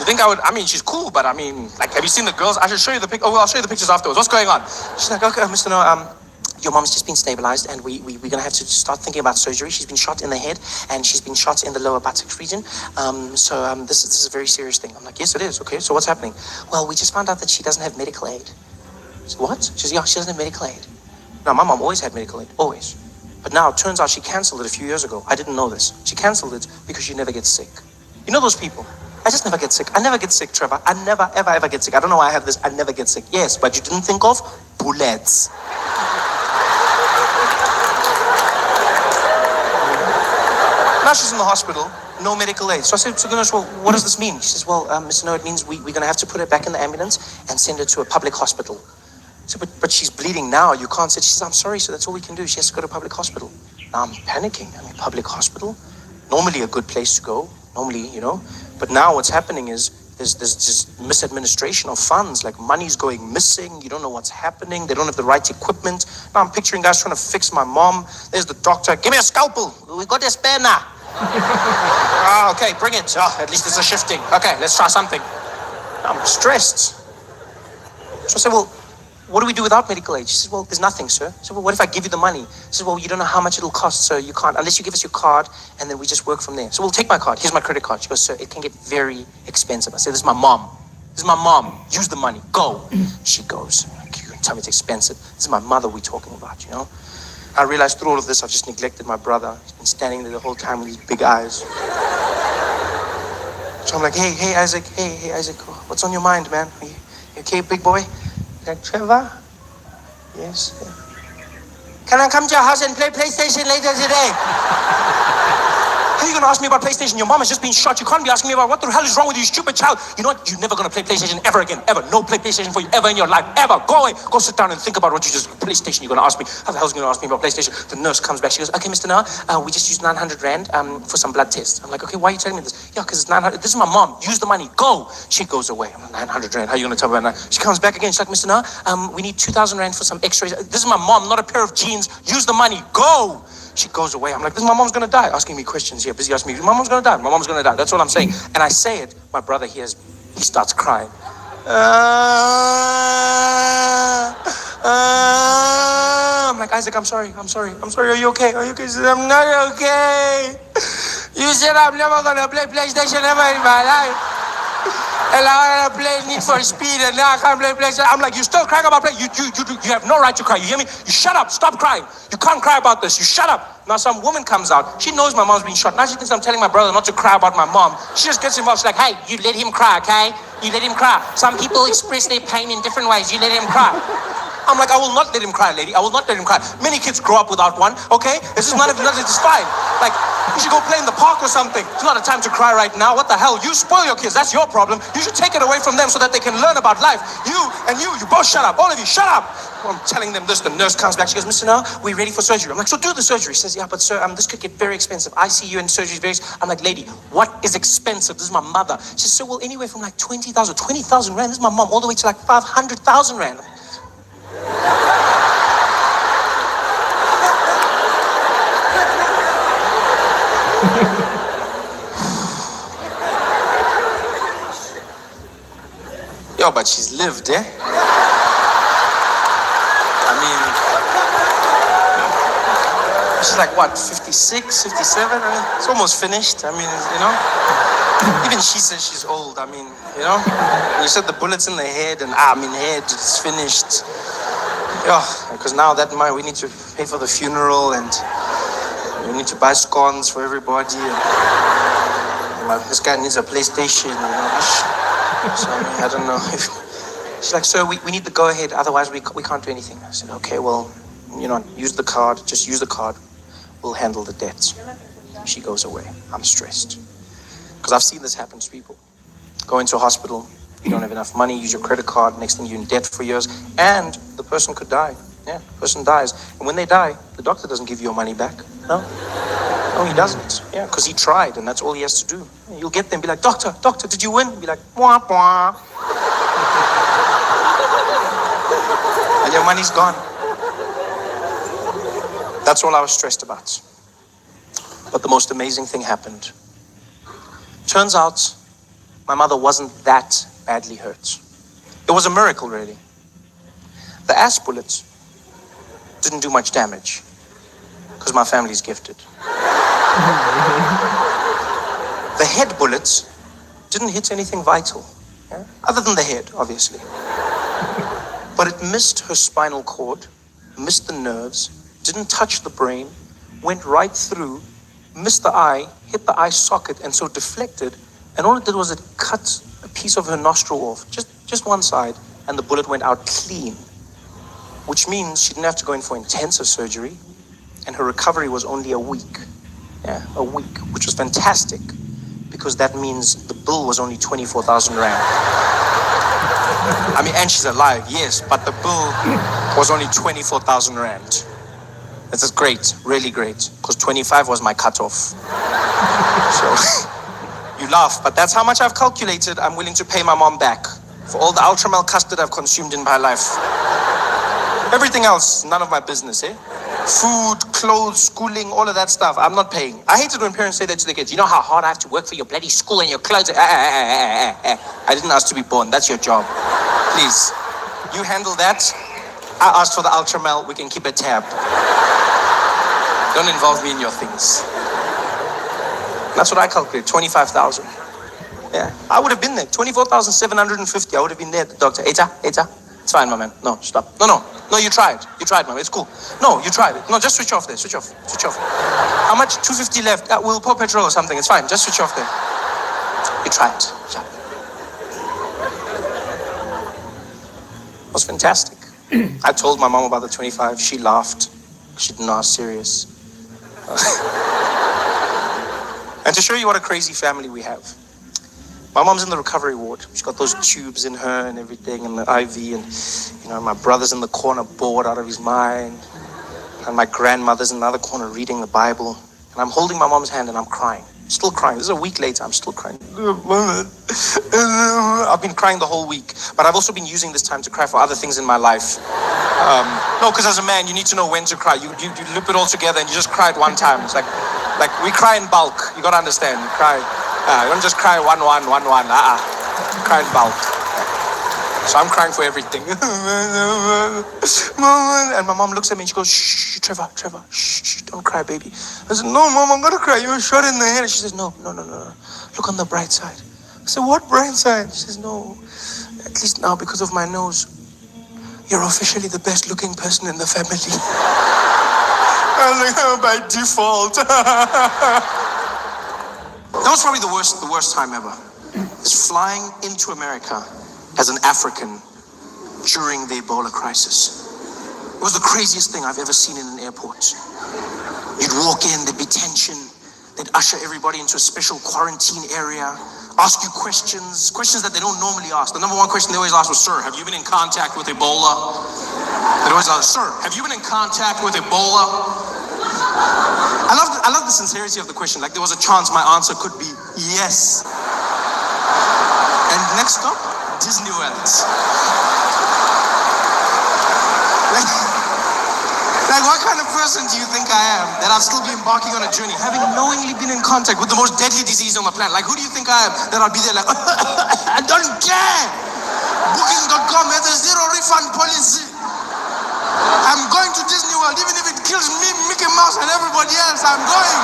You think I would, she's cool, but like, have you seen the girls? I should show you the pic. Oh, well, I'll show you the pictures afterwards. What's going on? She's like, okay, Mr. Noah, your mom's just been stabilized and we're going to have to start thinking about surgery. She's been shot in the head and she's been shot in the lower buttocks region. So this is a very serious thing. I'm like, yes, it is. Okay, so what's happening? Well, we just found out that she doesn't have medical aid. So what? She says, yeah, she doesn't have medical aid. Now, my mom always had medical aid, always. But now it turns out she canceled it a few years ago. I didn't know this. She canceled it because she never gets sick. You know those people? I just never get sick. I never get sick, Trevor. I never, ever get sick. I don't know why I have this. I never get sick. Yes, but you didn't think of bullets. Now she's in the hospital, no medical aid. So I said to the nurse, well, what does this mean? She says, well, Mr. No, it means we're going to have to put her back in the ambulance and send her to a public hospital. So, but she's bleeding now. You can't say. She says, I'm sorry, so that's all we can do. She has to go to a public hospital. Now I'm panicking. Public hospital? Normally a good place to go. Normally, But now what's happening is there's just misadministration of funds. Like money's going missing. You don't know what's happening. They don't have the right equipment. Now I'm picturing guys trying to fix my mom. There's the doctor. Give me a scalpel. We got a spare now. Okay, bring it. At least it's a shifting. Okay, let's try something. I'm stressed. So I said, well, what do we do without medical aid? She says, well, there's nothing, sir. I said, well, what if I give you the money? She says, well, you don't know how much it'll cost, so you can't, unless you give us your card, and then we just work from there. So we'll take my card. Here's my credit card. She goes, sir, it can get very expensive. I said, this is my mom. Use the money. Go. She goes, you can tell me it's expensive. This is my mother we're talking about, I realized through all of this, I've just neglected my brother. He's been standing there the whole time with his big eyes. So I'm like, hey, Isaac. Hey, Isaac. What's on your mind, man? You okay, big boy? Like, Trevor? Yes. Can I come to your house and play PlayStation later today? How are you going to ask me about PlayStation? Your mom has just been shot. You can't be asking me about what the hell is wrong with you, stupid child. You know what? You're never going to play PlayStation ever again. Ever. No play PlayStation for you ever in your life. Ever. Go away. Go sit down and think about what you just... PlayStation, you're going to ask me. How the hell's going to ask me about PlayStation? The nurse comes back. She goes, okay, Mr. Noah, we just used 900 Rand for some blood tests. I'm like, okay, why are you telling me this? Yeah, because it's 900. This is my mom. Use the money. Go. She goes away. I'm like, 900 Rand. How are you going to tell me about that? She comes back again. She's like, Mr. Noah, we need 2,000 Rand for some x-rays. This is my mom, not a pair of jeans. Use the money. Go. She goes away. I'm like, this, my mom's going to die. Asking me questions here. Busy asking me, my mom's going to die. My mom's going to die. That's what I'm saying. And I say it. My brother hears, he starts crying. I'm like, Isaac, I'm sorry. Are you okay? He says, I'm not okay. You said I'm never going to play PlayStation ever in my life. And I play Need for Speed, and now I can't play PlayStation. I'm like, you still crying about play? You have no right to cry. You hear me? You shut up. Stop crying. You can't cry about this. You shut up. Now some woman comes out. She knows my mom's been shot. Now she thinks I'm telling my brother not to cry about my mom. She just gets involved. She's like, hey, you let him cry, okay? You let him cry. Some people express their pain in different ways. You let him cry. I'm like, I will not let him cry, lady. I will not let him cry. Many kids grow up without one, okay? This is nothing, it's fine. Like, you should go play in the park or something. It's not a time to cry right now. What the hell? You spoil your kids. That's your problem. You should take it away from them so that they can learn about life. You both shut up. All of you, shut up. I'm telling them this. The nurse comes back. She goes, Mr. Noah, we're ready for surgery. I'm like, so do the surgery. She says, yeah, but sir, this could get very expensive. ICU and surgery is very... I'm like, lady, what is expensive? This is my mother. She says, so well, anywhere from like 20,000 Rand. This is my mom, all the way to like 500,000 Rand. Yo, but she's lived, eh? She's like, what, 56, 57? It's almost finished. Even she says she's old. When you said the bullets in the head, and head, it's finished. Yeah, because now that money, we need to pay for the funeral, and we need to buy scones for everybody. And this guy needs a PlayStation, So, I don't know. She's like, sir, we need the go-ahead, otherwise we can't do anything. I said, okay, well, use the card, just use the card. We'll handle the debts. She goes away. I'm stressed. Because I've seen this happen to people. Go into a hospital, you don't have enough money, use your credit card, next thing you're in debt for years, and the person could die. Yeah, the person dies. And when they die, the doctor doesn't give your money back. No, he doesn't. Yeah, because he tried, and that's all he has to do. You'll get there and be like, doctor, did you win? Be like, wah, wah. And your money's gone. That's all I was stressed about. But the most amazing thing happened. Turns out, my mother wasn't that badly hurt. It was a miracle, really. The ass bullets didn't do much damage, because my family's gifted. The head bullets didn't hit anything vital, yeah? Other than the head, obviously. But it missed her spinal cord, missed the nerves, didn't touch the brain, went right through, missed the eye, hit the eye socket, and so deflected. And all it did was it cut a piece of her nostril off, just one side, and the bullet went out clean. Which means she didn't have to go in for intensive surgery, and her recovery was only a week. Yeah, a week, which was fantastic, because that means the bill was only 24,000 rand. I mean, and she's alive, yes, but the bill was only 24,000 rand. This is great, really great, because 25 was my cutoff. So, you laugh, but that's how much I've calculated I'm willing to pay my mom back for all the Ultramel custard I've consumed in my life. Everything else, none of my business, eh? Food, clothes, schooling, all of that stuff, I'm not paying. I hate it when parents say that to their kids. You know how hard I have to work for your bloody school and your clothes? I didn't ask to be born. That's your job. Please, you handle that. I asked for the Ultramel. We can keep a tab. Don't involve me in your things. That's what I calculate, 25,000. Yeah, I would have been there. 24,750. I would have been there. The doctor, Eta. It's fine, my man. No, stop. No, you tried. You tried, man. It's cool. No, you tried it. No, just switch off there. Switch off. How much? 250 left. We'll pour petrol or something. It's fine. Just switch off there. You tried. It was fantastic. I told my mom about the 25. She laughed. She didn't know I was serious. And to show you what a crazy family we have, my mom's in the recovery ward. She's got those tubes in her and everything, and the IV, and my brother's in the corner bored out of his mind, and my grandmother's in the other corner reading the Bible, and I'm holding my mom's hand and I'm crying, still crying. This is a week later, I'm still crying. I've been crying the whole week, but I've also been using this time to cry for other things in my life. No, because as a man, you need to know when to cry. You loop it all together and you just cry at one time. It's like we cry in bulk. You gotta understand. You cry. You don't just cry one. Cry in bulk. So I'm crying for everything. And my mom looks at me and she goes, shh, Trevor, shh, don't cry, baby. I said, no, Mom, I'm gonna cry. You were shot in the head. She says, no. Look on the bright side. I said, what bright side? She says, no, at least now because of my nose, you're officially the best looking person in the family. I was like, oh, by default. That was probably the worst time ever. Is flying into America as an African during the Ebola crisis. It was the craziest thing I've ever seen in an airport. You'd walk in, there'd be tension. They'd usher everybody into a special quarantine area, ask you questions that they don't normally ask. The number one question they always ask was, sir, have you been in contact with Ebola? They'd always ask, sir, have you been in contact with Ebola? I love the sincerity of the question. Like there was a chance my answer could be yes. And next stop, Disney World. Like what kind of person do you think I am that I'll still be embarking on a journey, having knowingly been in contact with the most deadly disease on the planet? Like who do you think I am that I'll be there like, I don't care. Booking.com has a zero refund policy. I'm going to Disney World, even if it kills me, Mickey Mouse, and everybody else, I'm going.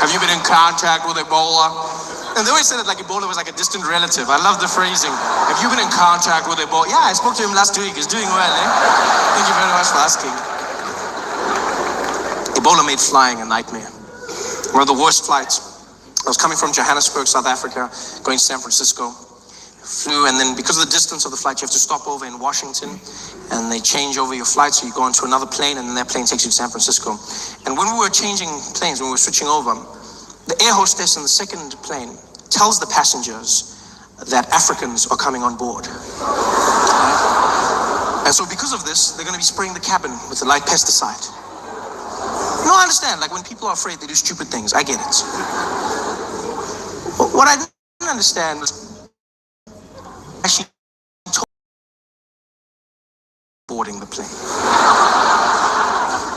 Have you been in contact with Ebola? And they always said it like Ebola was like a distant relative. I love the phrasing. Have you been in contact with Ebola? Yeah, I spoke to him last week. He's doing well, eh? Thank you very much for asking. Ebola made flying a nightmare. One of the worst flights. I was coming from Johannesburg, South Africa, going to San Francisco. Flew, and then because of the distance of the flight, you have to stop over in Washington, and they change over your flight, so you go onto another plane, and then that plane takes you to San Francisco. And when we were changing planes, when we were switching over, The air hostess in the second plane tells the passengers that Africans are coming on board. And so because of this, they're going to be spraying the cabin with a light pesticide. No, I understand. Like when people are afraid, they do stupid things. I get it. But what I didn't understand was actually boarding the plane.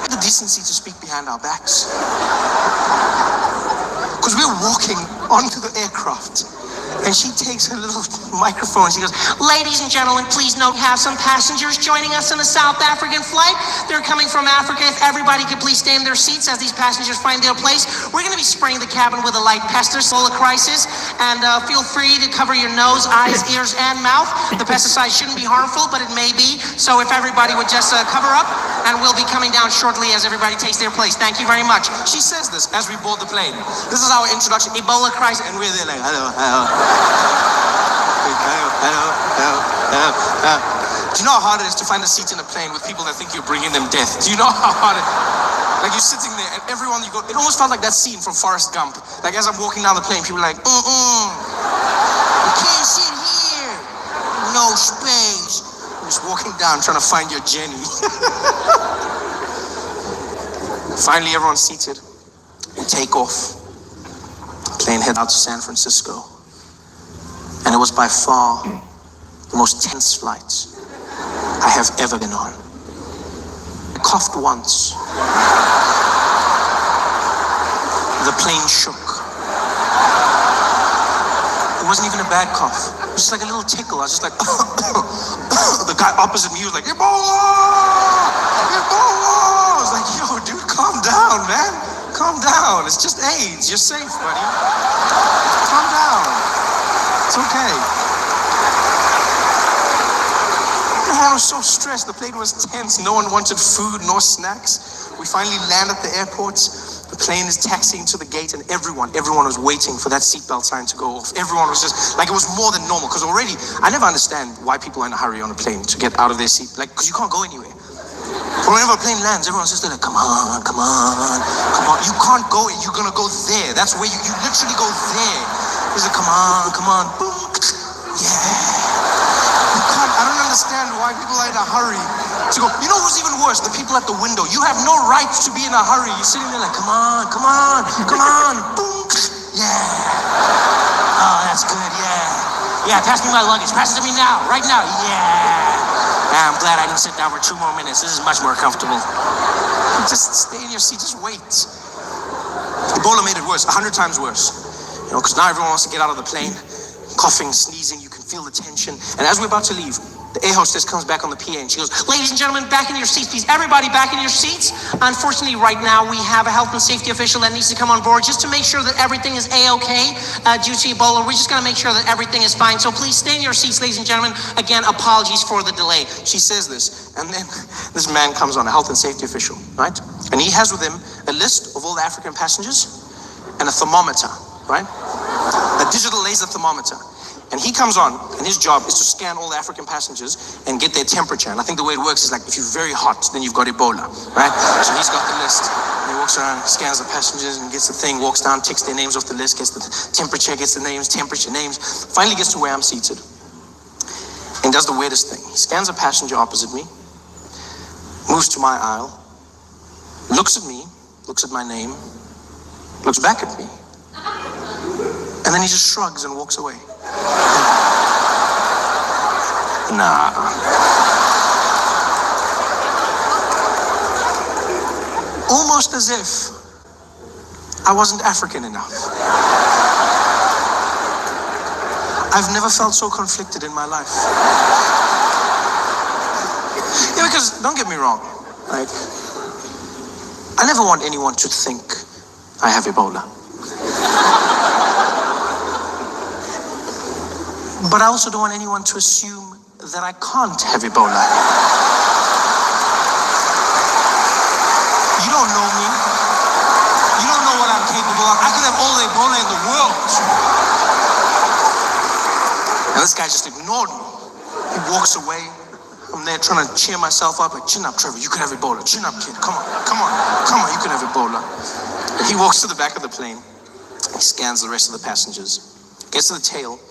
Had the decency to speak behind our backs. Because we're walking onto the aircraft. And she takes her little microphone and she goes, "Ladies and gentlemen, please note we have some passengers joining us on a South African flight. They're coming from Africa. If everybody could please stay in their seats as these passengers find their place. We're going to be spraying the cabin with a light pesticide crisis. And feel free to cover your nose, eyes, ears, and mouth. The pesticide shouldn't be harmful, but it may be. So if everybody would just cover up, and we'll be coming down shortly as everybody takes their place. Thank you very much." She says this as we board the plane. This is our introduction. Ebola crisis. And we're there like, hello, hello. Do you know how hard it is to find a seat in a plane with people that think you're bringing them death? Do you know how hard it is? Like you're sitting there and everyone you go, it almost felt like that scene from Forrest Gump. Like as I'm walking down the plane, people are like, you can't sit here. No space. I'm just walking down trying to find your Jenny. Finally, everyone's seated. We take off. Plane head out to San Francisco. And it was by far the most tense flight I have ever been on. I coughed once. The plane shook. It wasn't even a bad cough. It was just like a little tickle. I was just like, the guy opposite me was like, Ebola! Ebola! I was like, yo, dude, calm down, man. Calm down. It's just AIDS. You're safe, buddy. Calm down. It's okay. Everyone was so stressed. The plane was tense. No one wanted food nor snacks. We finally land at the airport. The plane is taxiing to the gate, and everyone was waiting for that seatbelt sign to go off. Everyone was just like, it was more than normal. Because already, I never understand why people are in a hurry on a plane to get out of their seat. Like, because you can't go anywhere. But whenever a plane lands, everyone's just like, come on, come on, come on. You can't go, you're gonna go there. That's where you literally go there. He's like, come on, boom, yeah. I don't understand why people are in a hurry to go. You know who's even worse? The people at the window. You have no right to be in a hurry. You're sitting there like, come on, boom, yeah. Oh, that's good, yeah. Yeah, pass me my luggage. Pass it to me now, right now, yeah. I'm glad I didn't sit down for 2 more minutes. This is much more comfortable. Just stay in your seat, just wait. Ebola made it worse, 100 times worse. You know, because now everyone wants to get out of the plane, coughing, sneezing, you can feel the tension. And as we're about to leave, the air hostess comes back on the PA and she goes, "Ladies and gentlemen, back in your seats, please. Everybody back in your seats. Unfortunately, right now, we have a health and safety official that needs to come on board just to make sure that everything is A-okay due to Ebola. We're just going to make sure that everything is fine. So please stay in your seats, ladies and gentlemen. Again, apologies for the delay." She says this, and then this man comes on, a health and safety official, right? And he has with him a list of all the African passengers and a thermometer, right? A digital laser thermometer. And he comes on, and his job is to scan all the African passengers and get their temperature. And I think the way it works is like, if you're very hot, then you've got Ebola, right? So he's got the list. And he walks around, scans the passengers, and gets the thing, walks down, ticks their names off the list, gets the temperature, gets the names, temperature, names. Finally gets to where I'm seated. And does the weirdest thing. He scans a passenger opposite me, moves to my aisle, looks at me, looks at my name, looks back at me, and then he just shrugs and walks away. Nah. Almost as if I wasn't African enough. I've never felt so conflicted in my life. Yeah, because don't get me wrong, right? I never want anyone to think I have Ebola. But I also don't want anyone to assume that I can't have Ebola. You don't know me. You don't know what I'm capable of. I could have all the Ebola in the world. And this guy just ignored me. He walks away. I'm there trying to cheer myself up, like, chin up, Trevor, you could have Ebola. Chin up, kid. Come on, you can have Ebola. And he walks to the back of the plane. He scans the rest of the passengers, gets to the tail,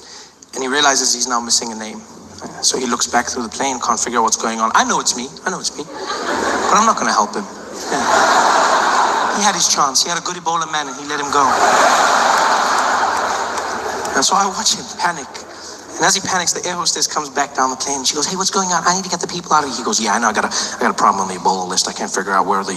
and he realizes he's now missing a name. So he looks back through the plane, can't figure out what's going on. I know it's me, but I'm not going to help him. He had his chance. He had a good Ebola man, and he let him go. And so I watch him panic. And as he panics, the air hostess comes back down the plane. She goes, "Hey, what's going on? I need to get the people out of here." He goes, "Yeah, I know. I got a problem on the Ebola list. I can't figure out where the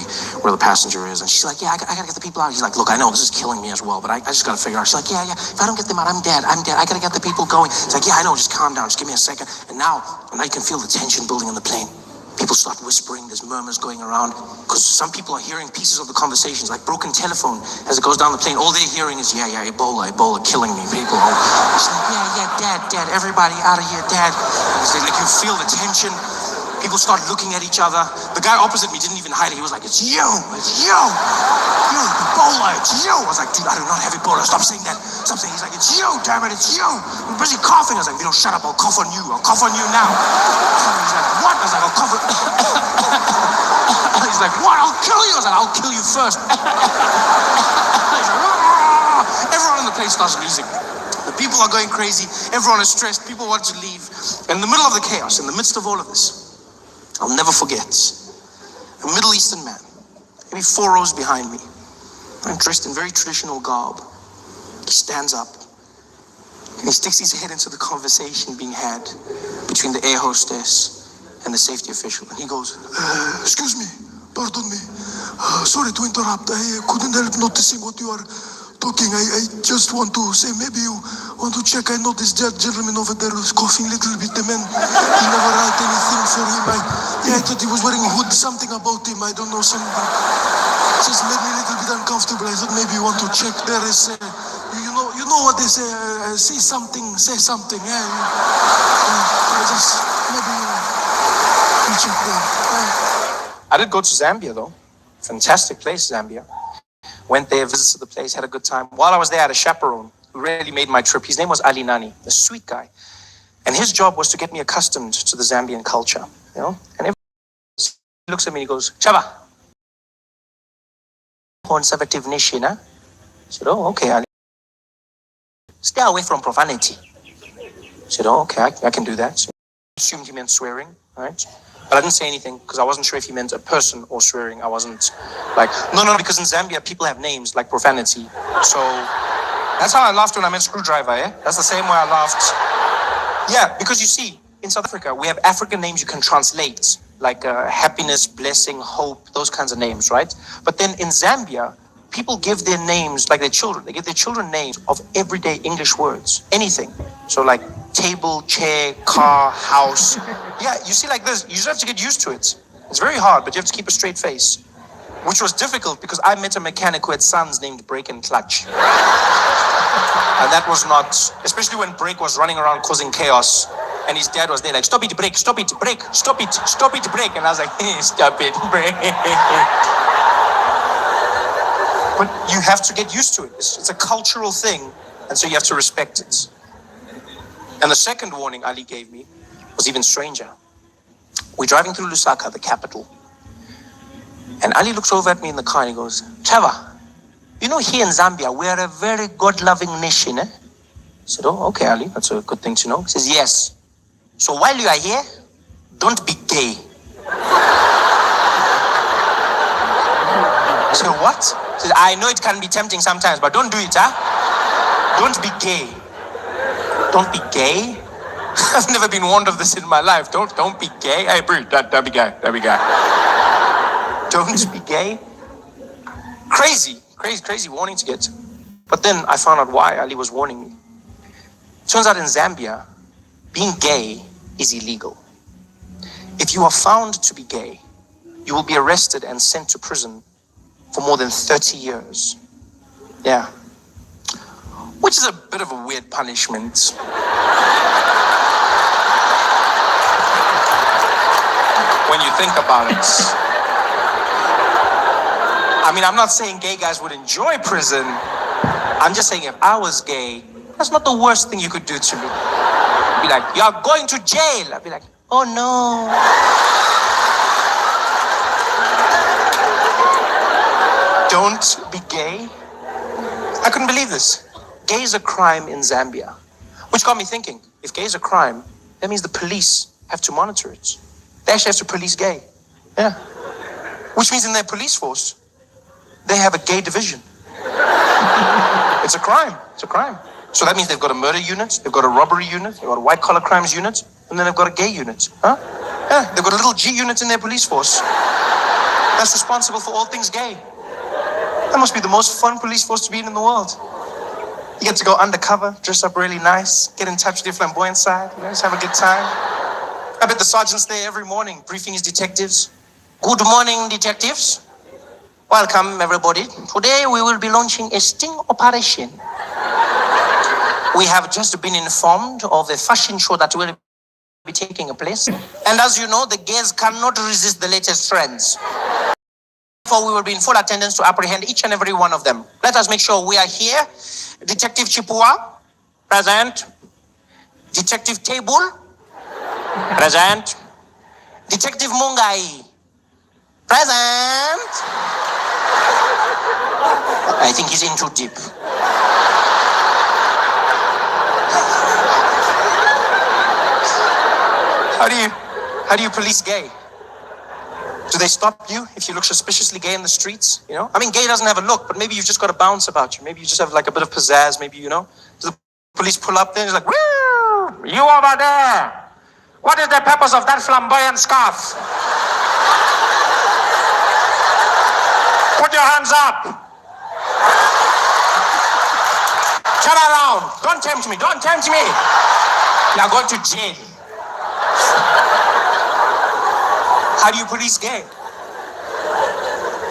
passenger is." And she's like, "Yeah, I got to get the people out." He's like, "Look, I know this is killing me as well, but I just got to figure out." She's like, "Yeah. If I don't get them out, I'm dead. I got to get the people going." He's like, "Yeah, I know. Just calm down. Just give me a second." And now you can feel the tension building on the plane. People start whispering, there's murmurs going around, because some people are hearing pieces of the conversations, like broken telephone as it goes down the plane. All they're hearing is, yeah, Ebola, killing me, people. It's like, yeah, dad, everybody out of here, dad. It's like you feel the tension. People start looking at each other. The guy opposite me didn't even hide it. He was like, it's you, Ebola, it's you. I was like, dude, I do not have Ebola. Stop saying that. Stop saying. He's like, it's you, damn it, it's you. I'm busy coughing. I was like, shut up, I'll cough on you. I'll cough on you now. He's like, what? I was like, I'll cough on He's like, what? I'll kill you. I was like, I'll kill you first. He's like, everyone in the place starts losing. The people are going crazy. Everyone is stressed. People want to leave. In the middle of the chaos, in the midst of all of this, I'll never forget a Middle Eastern man, maybe 4 rows behind me. I'm dressed in very traditional garb. He stands up and he sticks his head into the conversation being had between the air hostess and the safety official. And he goes, "Excuse me, pardon me. Sorry to interrupt. I couldn't help noticing what you are talking. I just want to say, maybe you want to check. I noticed that gentleman over there was coughing a little bit. The man, he never write anything for him. I thought he was wearing a hood. Something about him. I don't know. Something just made me a little bit uncomfortable. I thought maybe you want to check. There is, you know what they say. Say something. Yeah. Just maybe you check there. I did go to Zambia though. Fantastic place, Zambia. Went there, visited the place, had a good time. While I was there, I had a chaperone who really made my trip. His name was Ali Nani, a sweet guy. And his job was to get me accustomed to the Zambian culture, And he looks at me and he goes, "Chava, conservative nation, huh?" I said, "Oh, okay, Ali. Stay away from profanity." I said, "Oh, okay, I can do that." So I assumed he meant swearing, right? But I didn't say anything because I wasn't sure if he meant a person or swearing. I wasn't like, no, because in Zambia, people have names like profanity. So that's how I laughed when I met Screwdriver, eh? That's the same way I laughed. Yeah, because you see, in South Africa, we have African names you can translate, like happiness, blessing, hope, those kinds of names, right? But then in Zambia, people give their names, like their children, they give their children names of everyday English words, anything. So like table, chair, car, house. Yeah, you see like this, you just have to get used to it. It's very hard, but you have to keep a straight face, which was difficult because I met a mechanic who had sons named Brake and Clutch. And that was not, especially when Brake was running around causing chaos and his dad was there like, "Stop it, Brake, stop it, Brake, stop it, Brake." And I was like, "Hey, stop it, Brake." But you have to get used to it. It's a cultural thing, and so you have to respect it. And the second warning Ali gave me was even stranger. We're driving through Lusaka, the capital. And Ali looks over at me in the car and he goes, "Trevor, here in Zambia, we are a very God-loving nation, eh?" I said, "Oh, okay, Ali, that's a good thing to know." He says, "Yes. So while you are here, don't be gay." I said, "What?" He said, "I know it can be tempting sometimes, but don't do it, huh? Don't be gay." Don't be gay? I've never been warned of this in my life. Don't be gay. Hey, bro, don't be gay. Don't be gay. Don't be gay. Crazy warning to get. But then I found out why Ali was warning me. Turns out in Zambia, being gay is illegal. If you are found to be gay, you will be arrested and sent to prison for more than 30 years. Yeah. Which is a bit of a weird punishment. When you think about it. I mean, I'm not saying gay guys would enjoy prison. I'm just saying if I was gay, that's not the worst thing you could do to me. Be like, "You're going to jail." I'd be like, "Oh no." Don't be gay. I couldn't believe this. Gay is a crime in Zambia. Which got me thinking, if gay is a crime, that means the police have to monitor it. They actually have to police gay. Yeah. Which means in their police force, they have a gay division. It's a crime. It's a crime. So that means they've got a murder unit, they've got a robbery unit, they've got a white collar crimes unit, and then they've got a gay unit. Huh? Yeah, they've got a little G unit in their police force that's responsible for all things gay. That must be the most fun police force to be in the world. You get to go undercover, dress up really nice, get in touch with your flamboyant side, just have a good time. I bet the sergeant's there every morning, briefing his detectives. Good morning, detectives. Welcome, everybody. Today we will be launching a sting operation. We have just been informed of a fashion show that will be taking place. And as you know, the gays cannot resist the latest trends. Therefore, we will be in full attendance to apprehend each and every one of them. Let us make sure we are here. Detective Chipua, present. Detective Table, present. Detective Mungai, present. I think he's in too deep. How do you police gay? Do they stop you if you look suspiciously gay in the streets? You know? I mean, gay doesn't have a look, but maybe you've just got a bounce about you. Maybe you just have like a bit of pizzazz, maybe, you know? Do the police pull up there and it's like, "Woo! You over there! What is the purpose of that flamboyant scarf? Put your hands up! Turn around! Don't tempt me! Don't tempt me! You're going to jail." How do you police gay?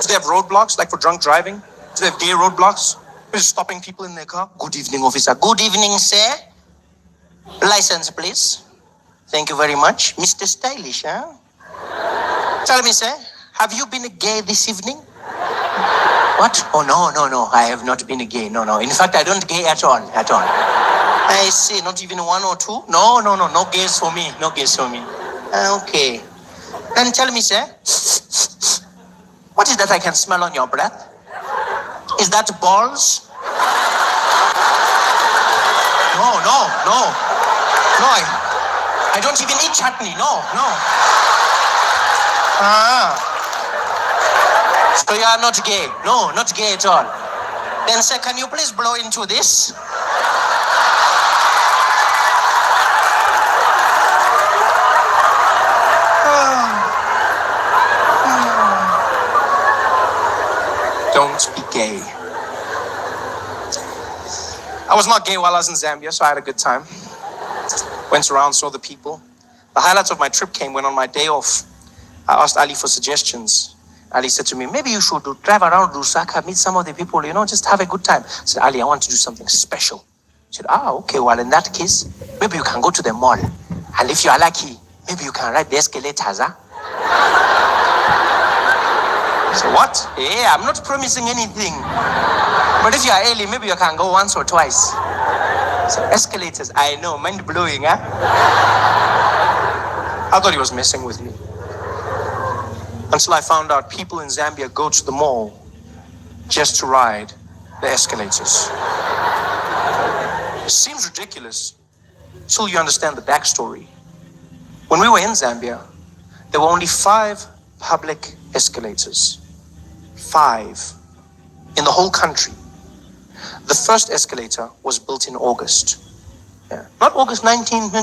Do they have roadblocks, like for drunk driving? Do they have gay roadblocks? They're just stopping people in their car. Good evening, officer. Good evening, sir. License, please. Thank you very much. Mr. Stylish, huh? Tell me, sir, have you been gay this evening? What? Oh, no. I have not been gay. No. In fact, I don't gay at all. I see. Not even one or two? No. No gays for me. No gays for me. Okay. Then tell me, sir, what is that I can smell on your breath? Is that balls? No. I don't even eat chutney. No. So you are not gay? No, not gay at all. Then, sir, can you please blow into this? Don't be gay. I was not gay while I was in Zambia, so I had a good time. Went around, saw the people. The highlights of my trip came when on my day off, I asked Ali for suggestions. Ali said to me, maybe you should drive around Lusaka, meet some of the people, just have a good time. I said, Ali, I want to do something special. He said, okay, well, in that case, maybe you can go to the mall. And if you are lucky, maybe you can ride the escalators, huh? So what? Yeah, I'm not promising anything. But if you are early, maybe you can go once or twice. So escalators, I know, mind blowing, huh? I thought he was messing with me. Until I found out people in Zambia go to the mall just to ride the escalators. It seems ridiculous until you understand the backstory. When we were in Zambia, there were only 5 public escalators. 5 in the whole country. The first escalator was built in August. Yeah. Not August 19. No.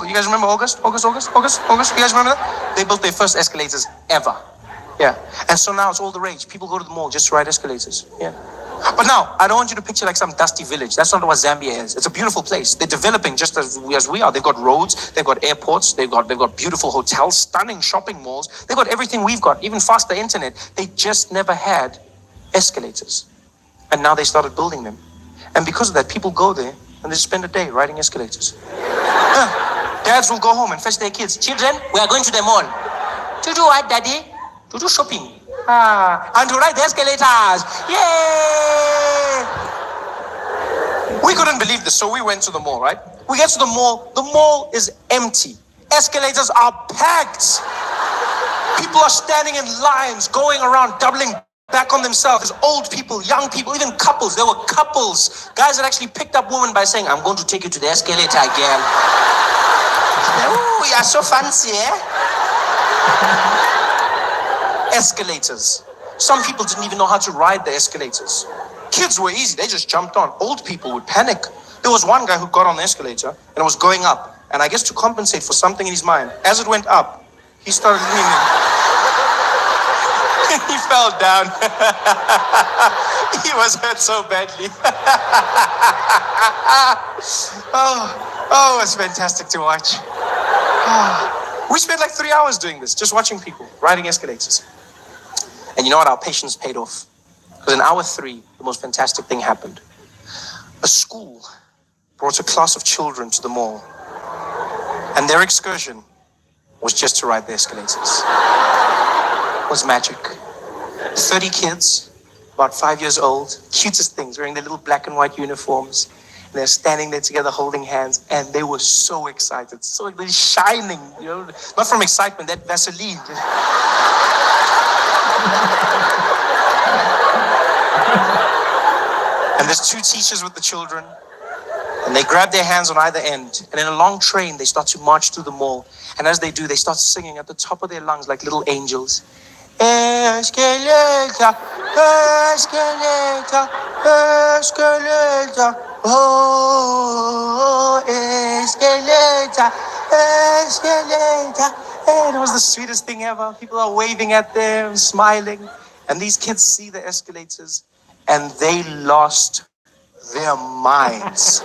You guys remember August? August? You guys remember that? They built their first escalators ever. Yeah. And so now it's all the rage. People go to the mall just to ride escalators. Yeah. But now, I don't want you to picture like some dusty village. That's not what Zambia is. It's a beautiful place. They're developing just as we are. They've got roads, they've got airports, they've got beautiful hotels, stunning shopping malls. They've got everything we've got, even faster internet. They just never had escalators. And now they started building them. And because of that, people go there and they spend a day riding escalators. Yeah. Dads will go home and fetch their kids. Children, we are going to the mall. To do what, daddy? To do shopping. And to ride the escalators. Yay! We couldn't believe this, so we went to the mall, right? We get to the mall is empty. Escalators are packed. People are standing in lines, going around, doubling back on themselves. There's old people, young people, even couples. There were couples, guys that actually picked up women by saying, I'm going to take you to the escalator again. Oh, you're so fancy, eh? Escalators. Some people didn't even know how to ride the escalators. Kids were easy, they just jumped on. Old people would panic. There was one guy who got on the escalator and it was going up. And I guess to compensate for something in his mind, as it went up, he started leaning. He fell down. He was hurt so badly. Oh, it was fantastic to watch. We spent like 3 hours doing this, just watching people riding escalators. And you know what? Our patience paid off. Because in hour 3, the most fantastic thing happened. A school brought a class of children to the mall. And their excursion was just to ride the escalators. It was magic. 30 kids, about 5 years old, cutest things, wearing their little black and white uniforms. And they're standing there together holding hands, and they were so excited, so they're shining, you know, not from excitement, that Vaseline. And there's 2 teachers with the children, and they grab their hands on either end, and in a long train, they start to march through the mall. And as they do, they start singing at the top of their lungs like little angels. Escalator, escalator, escalator, oh, escalator, escalator. And it was the sweetest thing ever. People are waving at them, smiling. And these kids see the escalators and they lost their minds.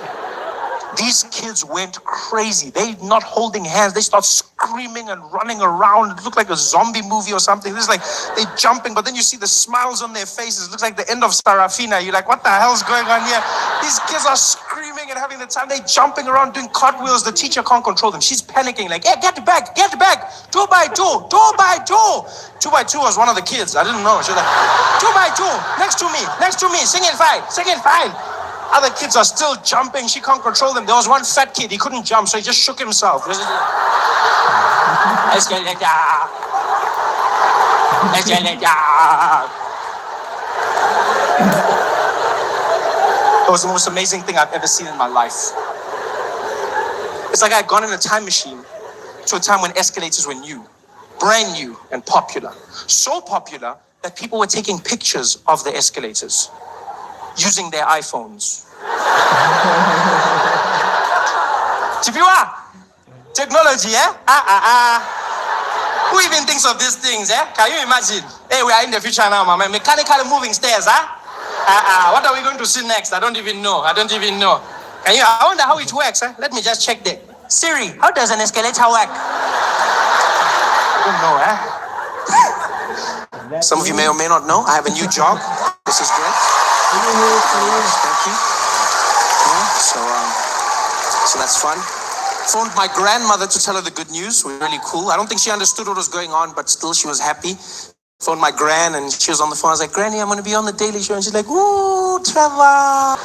These kids went crazy. They not holding hands. They start screaming and running around. It looked like a zombie movie or something. It's like they're jumping, but then you see the smiles on their faces. It looks like the end of Sarafina. You're like, what the hell's going on here? These kids are screaming and having the time. They're jumping around, doing cartwheels. The teacher can't control them. She's panicking, like, hey, get back, 2 by 2, 2 by 2. 2 by 2 was one of the kids. I didn't know. She was like, 2 by 2, next to me, sing in file. Other kids are still jumping. She can't control them. There was one fat kid. He couldn't jump, so he just shook himself. Escalator. It was the most amazing thing I've ever seen in my life. It's like I'd gone in a time machine to a time when escalators were new, brand new and popular. So popular that people were taking pictures of the escalators using their iPhones. Chipiwa, technology, eh? Who even thinks of these things, eh? Can you imagine? Hey, we are in the future now, mama. Mechanical moving stairs, what are we going to see next? I don't even know. I wonder how it works, eh? Let me just check there. Siri, how does an escalator work? I don't know, eh? Some of you may or may not know, I have a new job. This is great. Thank you. Yeah, so that's fun. Phoned my grandmother to tell her the good news. Really cool. I don't think she understood what was going on, but still she was happy. Phoned my gran and she was on the phone. I was like, Granny, I'm going to be on the Daily Show. And she's like, ooh, Trevor,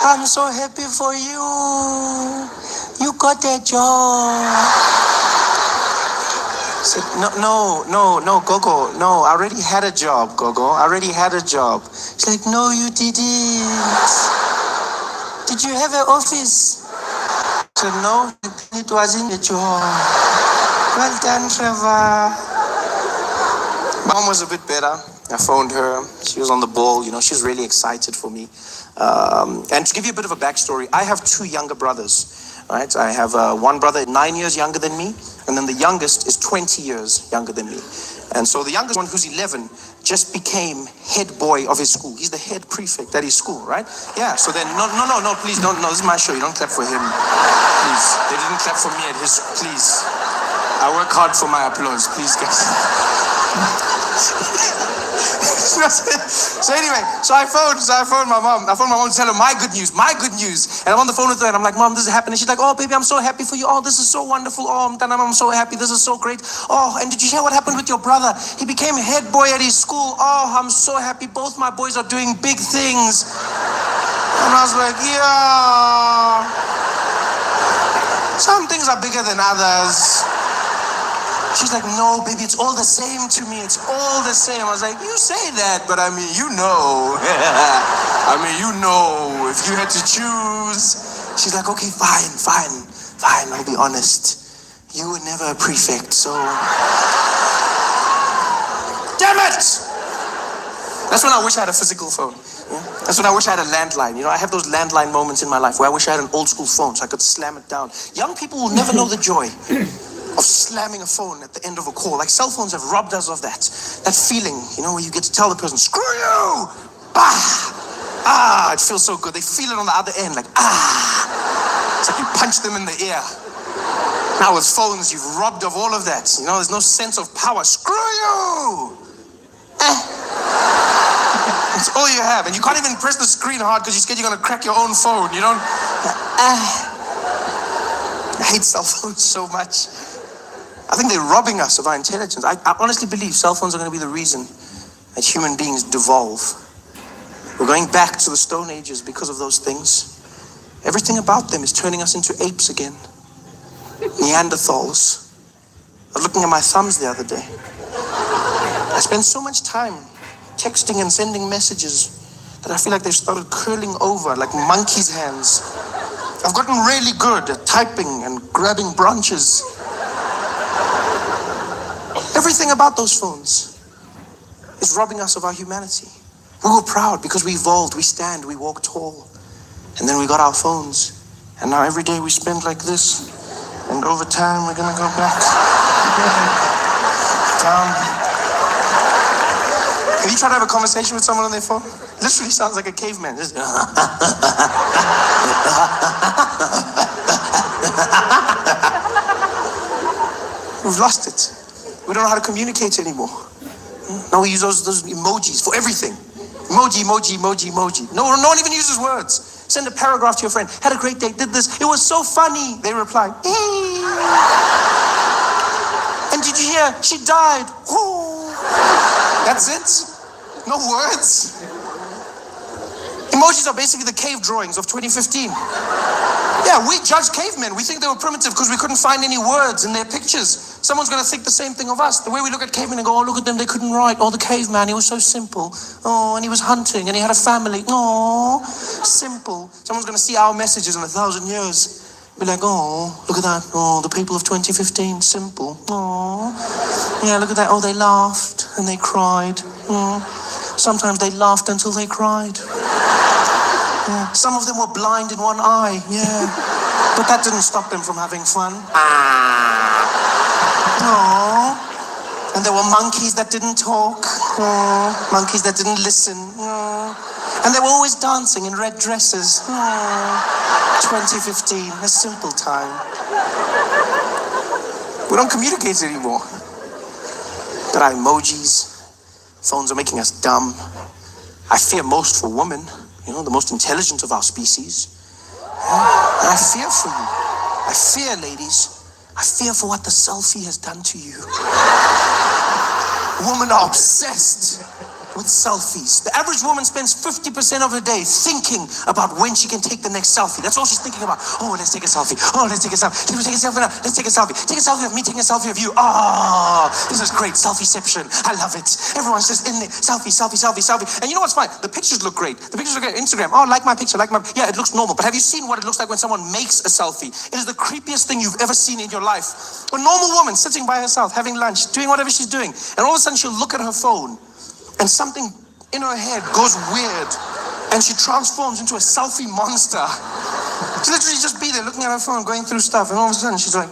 I'm so happy for you. You got that job. I said, no, Gogo. No, I already had a job, Gogo. I already had a job. She's like, no, you didn't. Did you have an office? I said, no, it wasn't a job. Well done, Trevor. Mom was a bit better. I phoned her. She was on the ball. You know, she's really excited for me. And to give you a bit of a backstory, I have 2 younger brothers. Right? I have one brother 9 years younger than me, and then the youngest is 20 years younger than me. And so the youngest one, who's 11, just became head boy of his school. He's the head prefect at his school, right? Yeah, so then, no, please, don't, no, this is my show. You don't clap for him, please. They didn't clap for me at his, please. I work hard for my applause, please, guys. So anyway, so I phoned my mom. I phoned my mom to tell her my good news. And I'm on the phone with her and I'm like, Mom, this is happening. She's like, oh, baby, I'm so happy for you. Oh, this is so wonderful. Oh, I'm so happy. This is so great. Oh, and did you hear what happened with your brother? He became head boy at his school. Oh, I'm so happy. Both my boys are doing big things. And I was like, yeah. Some things are bigger than others. She's like, no, baby, it's all the same to me. It's all the same. I was like, you say that, but I mean, you know. I mean, you know, if you had to choose. She's like, okay, fine, I'll be honest. You were never a prefect, so... Damn it! That's when I wish I had a physical phone. Yeah? That's when I wish I had a landline. You know, I have those landline moments in my life where I wish I had an old school phone so I could slam it down. Young people will never know the joy of slamming a phone at the end of a call. Like, cell phones have robbed us of that. That feeling, you know, where you get to tell the person, screw you! It feels so good. They feel it on the other end, like, It's like you punch them in the ear. Now with phones, you've robbed of all of that. You know, there's no sense of power. Screw you! It's all you have. And you can't even press the screen hard because you're scared you're going to crack your own phone. You don't... I hate cell phones so much. I think they're robbing us of our intelligence. I honestly believe cell phones are going to be the reason that human beings devolve. We're going back to the Stone Ages because of those things. Everything about them is turning us into apes again. Neanderthals. I was looking at my thumbs the other day. I spend so much time texting and sending messages that I feel like they've started curling over like monkeys' hands. I've gotten really good at typing and grabbing branches. Everything about those phones is robbing us of our humanity. We were proud because we evolved, we stand, we walk tall. And then we got our phones. And now every day we spend like this. And over time we're gonna go back down. Have you tried to have a conversation with someone on their phone? Literally sounds like a caveman. Just... We've lost it. We don't know how to communicate anymore. Now we use those emojis for everything. Emoji. No one even uses words. Send a paragraph to your friend. Had a great day, did this. It was so funny. They reply, hey. And did you hear? She died. Ooh. That's it. No words. Emojis are basically the cave drawings of 2015. Yeah, we judge cavemen. We think they were primitive because we couldn't find any words in their pictures. Someone's going to think the same thing of us. The way we look at cavemen and go, oh, look at them, they couldn't write. Oh, the caveman, he was so simple. Oh, and he was hunting and he had a family. Oh, simple. Someone's going to see our messages in 1,000 years. Be like, oh, look at that. Oh, the people of 2015, simple. Oh, yeah, look at that. Oh, they laughed and they cried. Oh. Sometimes they laughed until they cried. Yeah. Some of them were blind in one eye, yeah. But that didn't stop them from having fun. Oh. And there were monkeys that didn't talk. Oh. Monkeys that didn't listen. Oh. And they were always dancing in red dresses. Oh. 2015, a simple time. We don't communicate anymore. There are emojis. Phones are making us dumb. I fear most for women, you know, the most intelligent of our species. And I fear for you. I fear, ladies. I fear for what the selfie has done to you. Women are obsessed with selfies. The average woman spends 50% of her day thinking about when she can take the next selfie. That's all she's thinking about. Oh, let's take a selfie. Oh, let's take a selfie. Can we take a selfie now? Let's take a selfie. Take a selfie of me, taking a selfie of you. Oh, this is great. Selfieception. I love it. Everyone's just in there. Selfie. And you know what's fine? The pictures look great. The pictures look great. Instagram. Oh, like my picture. Yeah, it looks normal. But have you seen what it looks like when someone makes a selfie? It is the creepiest thing you've ever seen in your life. A normal woman sitting by herself, having lunch, doing whatever she's doing. And all of a sudden she'll look at her phone and something in her head goes weird and she transforms into a selfie monster. She'll literally just be there looking at her phone, going through stuff, and all of a sudden she's like,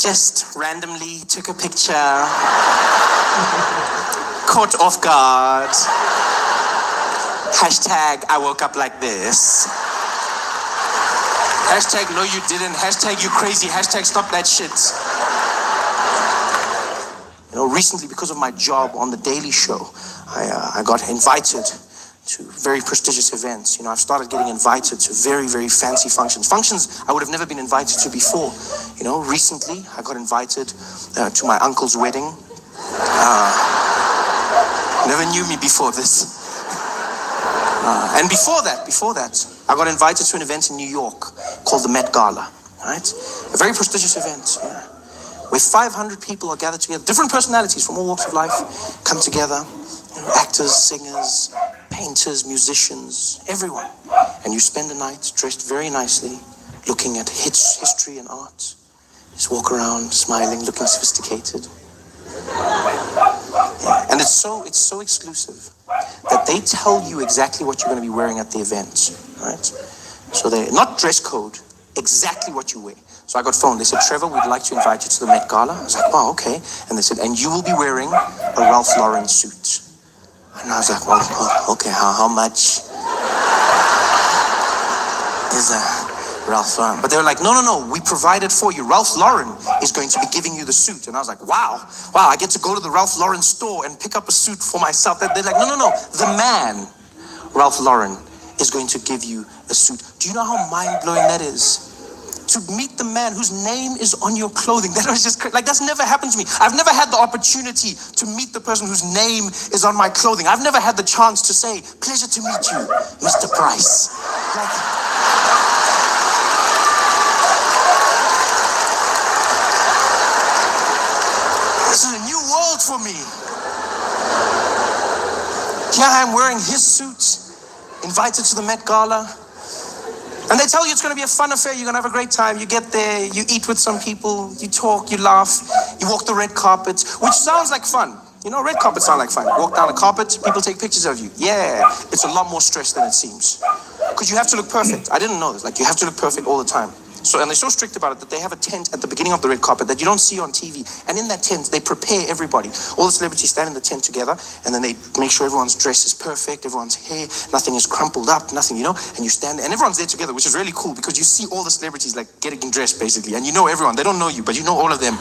just randomly took a picture, caught off guard, hashtag I woke up like this. Hashtag no you didn't. Hashtag you crazy. Hashtag stop that shit. You know, recently because of my job on The Daily Show, I got invited to very prestigious events. You know, I've started getting invited to very, very fancy functions. Functions I would have never been invited to before. You know, recently I got invited to my uncle's wedding. Never knew me before this. And before that, I got invited to an event in New York called the Met Gala, right? A very prestigious event, yeah, where 500 people are gathered together. Different personalities from all walks of life come together. You know, actors, singers, painters, musicians, everyone. And you spend the night dressed very nicely, looking at history and art. Just walk around, smiling, looking sophisticated. Yeah. And it's so exclusive that they tell you exactly what you're going to be wearing at the event, right? So they not dress code, exactly what you wear. So I got phoned. They said, Trevor, we'd like to invite you to the Met Gala. I was like, wow, okay. And they said, and you will be wearing a Ralph Lauren suit. And I was like, well, okay, how much is Ralph Lauren? But they were like, no, we provided for you. Ralph Lauren is going to be giving you the suit. And I was like, wow, I get to go to the Ralph Lauren store and pick up a suit for myself. They're like, no, the man, Ralph Lauren, is going to give you a suit. Do you know how mind-blowing that is? To meet the man whose name is on your clothing. That was just like, that's never happened to me. I've never had the opportunity to meet the person whose name is on my clothing. I've never had the chance to say, pleasure to meet you, Mr. Price. Like, this is a new world for me. Here I am wearing his suit, invited to the Met Gala. And they tell you it's going to be a fun affair, you're going to have a great time. You get there, you eat with some people, you talk, you laugh, you walk the red carpet, which sounds like fun. You know, red carpets sound like fun. You walk down the carpet, people take pictures of you. Yeah, it's a lot more stress than it seems. Because you have to look perfect. I didn't know this. Like, you have to look perfect all the time. So, and they're so strict about it that they have a tent at the beginning of the red carpet that you don't see on TV. And in that tent, they prepare everybody. All the celebrities stand in the tent together, and then they make sure everyone's dress is perfect, everyone's hair, nothing is crumpled up, nothing, you know, and you stand there, and everyone's there together, which is really cool because you see all the celebrities like getting dressed basically, and you know everyone. They don't know you, but you know all of them.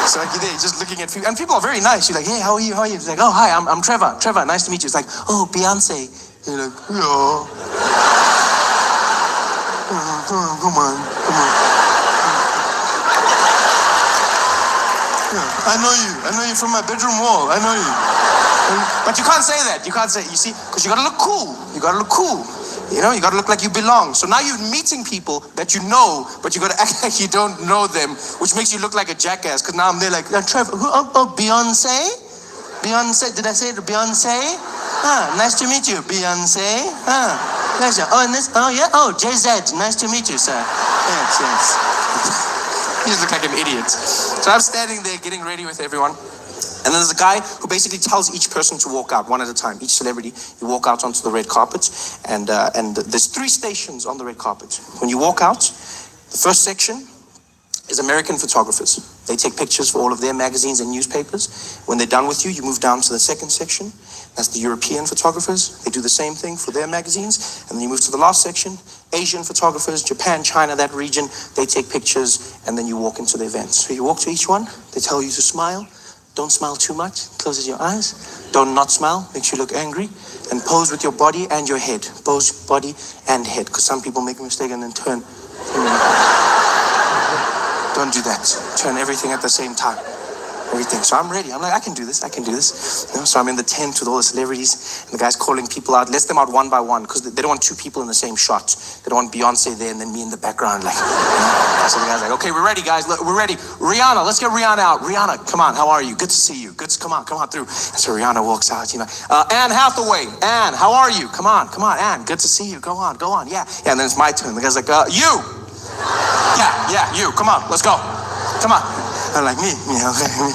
So like, you're there just looking at people, and people are very nice. You're like, hey, how are you? It's like, oh, hi, I'm Trevor. Trevor, nice to meet you. It's like, oh, Beyonce. And you're like, hello. Come on. Yeah, I know you from my bedroom wall. I know you. But you can't say that. You can't say, you see, because you gotta look cool. You know, you gotta look like you belong. So now you're meeting people that you know, but you gotta act like you don't know them, which makes you look like a jackass. Because now I'm there like, Trevor, Beyonce? Beyonce, did I say it? Beyonce? Nice to meet you, Beyonce. Pleasure. JZ, nice to meet you, sir. Yes. You just look like an idiot. So I'm standing there getting ready with everyone. And then there's a guy who basically tells each person to walk out one at a time. Each celebrity, you walk out onto the red carpet. And there's 3 stations on the red carpet. When you walk out, the first section is American photographers. They take pictures for all of their magazines and newspapers. When they're done with you, you move down to the second section. That's the European photographers. They do the same thing for their magazines. And then you move to the last section, Asian photographers, Japan, China, that region. They take pictures, and then you walk into the event. So you walk to each one. They tell you to smile. Don't smile too much. Close your eyes. Don't not smile. Makes you look angry. And pose with your body and your head. Pose body and head. Because some people make a mistake and then turn. Don't do that. Turn everything at the same time. Everything. So I'm ready. I'm like, I can do this. You know, so I'm in the tent with all the celebrities, and the guy's calling people out, lets them out one by one, because they don't want 2 people in the same shot. They don't want Beyonce there and then me in the background, like, you know? So the guy's like, okay, we're ready, guys. Look, we're ready. Rihanna, let's get Rihanna out. Rihanna, come on. How are you? Good to see you. Come on through. And so Rihanna walks out, you know. Anne Hathaway. Anne, how are you? Come on, Anne. Good to see you. Go on. Yeah. And then it's my turn. The guy's like, you. Yeah, you. Come on, let's go. Come on. I'm like, me, okay, me.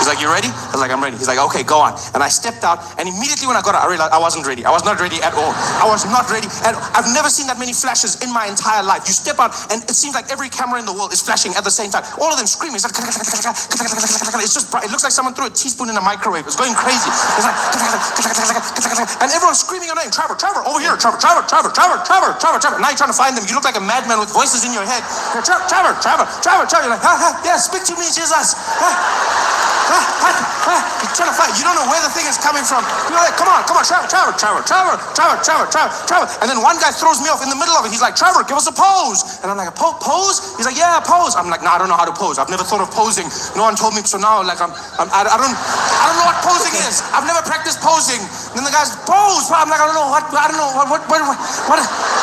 He's like, you ready? I was like, I'm ready. He's like, okay, go on. And I stepped out, and immediately when I got out, I realized I wasn't ready. I was not ready at all. I was not ready. And I've never seen that many flashes in my entire life. You step out, and it seems like every camera in the world is flashing at the same time. All of them screaming. It's like, it's just bright. It looks like someone threw a teaspoon in a microwave. It's going crazy. It's like, and everyone's screaming your name. Trevor, over here. Trevor. Now you're trying to find them. You look like a madman with voices in your head. Trevor. You're like, yeah, speak to me, Jesus. You're trying to find. You don't know where the thing is coming from. You're like, come on, Trevor. And then one guy throws me off in the middle of it. He's like, Trevor, give us a pose. And I'm like, a pose? He's like, yeah, pose. I'm like, no, I don't know how to pose. I've never thought of posing. No one told me. So now, like, I don't know what posing is. I've never practiced posing. And then the guy's pose. I'm like, I don't know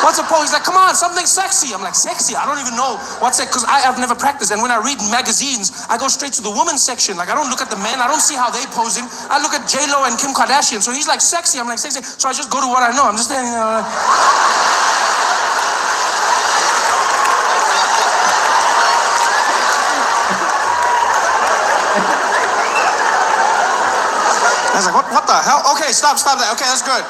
what's a pose. He's like, come on, something sexy. I'm like, sexy? I don't even know what's it, because I've never practiced. And when I read magazines, I go straight to the women's section. Like, I don't look at the men. I don't see how they posing. I look at J-Lo and Kim Kardashian. So he's like, sexy. I'm like, sexy. So I just go to what I know. I'm just standing there. I was like, what the hell? Okay, stop that. Okay, that's good.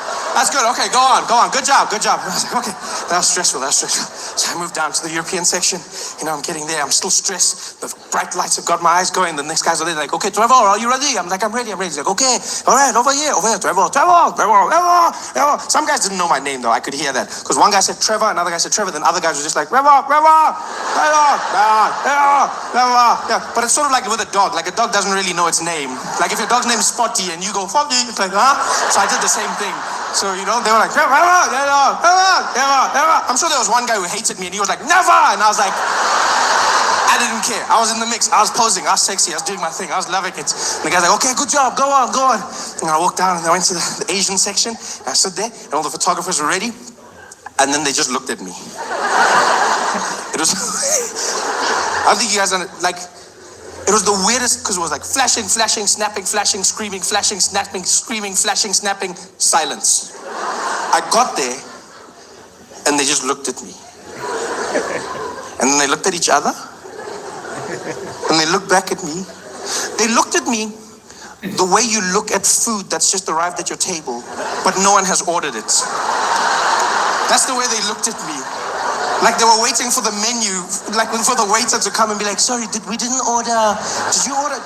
Okay, go on. Good job. I was like, okay, that was stressful. So I moved down to the European section. I'm getting there. I'm still stressed. The bright lights have got my eyes going. The next guys are there like, okay, Trevor, are you ready? I'm like, I'm ready. He's like, okay, all right, over here, Trevor. Some guys didn't know my name though. I could hear that. Because one guy said Trevor, another guy said Trevor, then other guys were just like, Trevor. Yeah, but it's sort of like with a dog. Like a dog doesn't really know its name. Like if your dog's name is Spotty and you go, Spotty, it's like, huh? So I did the same thing. So, they were like, Trevor. I'm sure there was one guy who hated me and he was like, never! And I was like, I didn't care. I was in the mix. I was posing. I was sexy. I was doing my thing. I was loving it. And the guy's like, okay, good job. Go on. And I walked down and I went to the Asian section. And I stood there and all the photographers were ready. And then they just looked at me. It was, I don't think you guys like, it was the weirdest, because it was like flashing, snapping, flashing, screaming, flashing, snapping, screaming, flashing, snapping, silence. I got there and they just looked at me. And then they looked at each other. And they looked back at me. They looked at me the way you look at food that's just arrived at your table, but no one has ordered it. That's the way they looked at me. Like they were waiting for the menu, like for the waiter to come and be like, sorry, we didn't order. Did you order?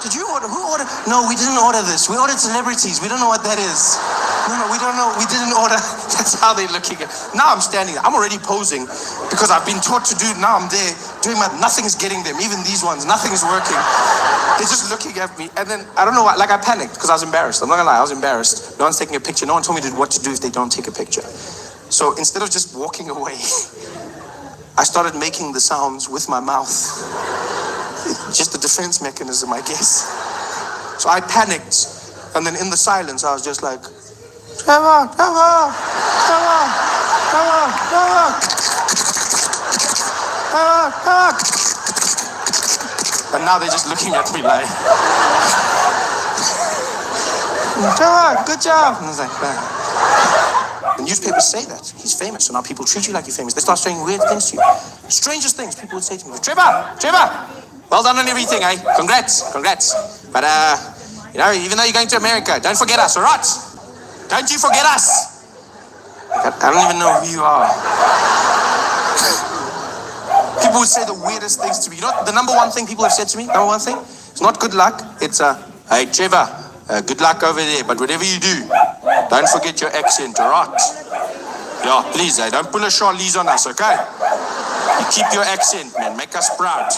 Who ordered? No, we didn't order this. We ordered celebrities. We don't know what that is. No, we don't know. We didn't order. That's how they're looking at. Now I'm standing there. I'm already posing because I've been taught to do. Now I'm there doing nothing's getting them. Even these ones, nothing's working. They're just looking at me. And then, I don't know what, like I panicked because I was embarrassed. I'm not gonna lie, I was embarrassed. No one's taking a picture. No one told me what to do if they don't take a picture. So instead of just walking away, I started making the sounds with my mouth. Just a defense mechanism, I guess. So I panicked. And then in the silence, I was just like, Trevor. And now they're just looking at me like, Trevor, good job. And I was like, the newspapers say that. He's famous, so now people treat you like you're famous. They start saying weird things to you. Strangest things people would say to me. Trevor, well done on everything, eh? Congrats. But, even though you're going to America, don't forget us, all right? Don't you forget us. I don't even know who you are. People would say the weirdest things to me. You know what the number one thing people have said to me? Number one thing? It's not good luck. It's, hey, Trevor, good luck over there. But whatever you do, don't forget your accent, all right? Yeah, please, don't pull a Charlize on us, okay? You keep your accent, man. Make us proud.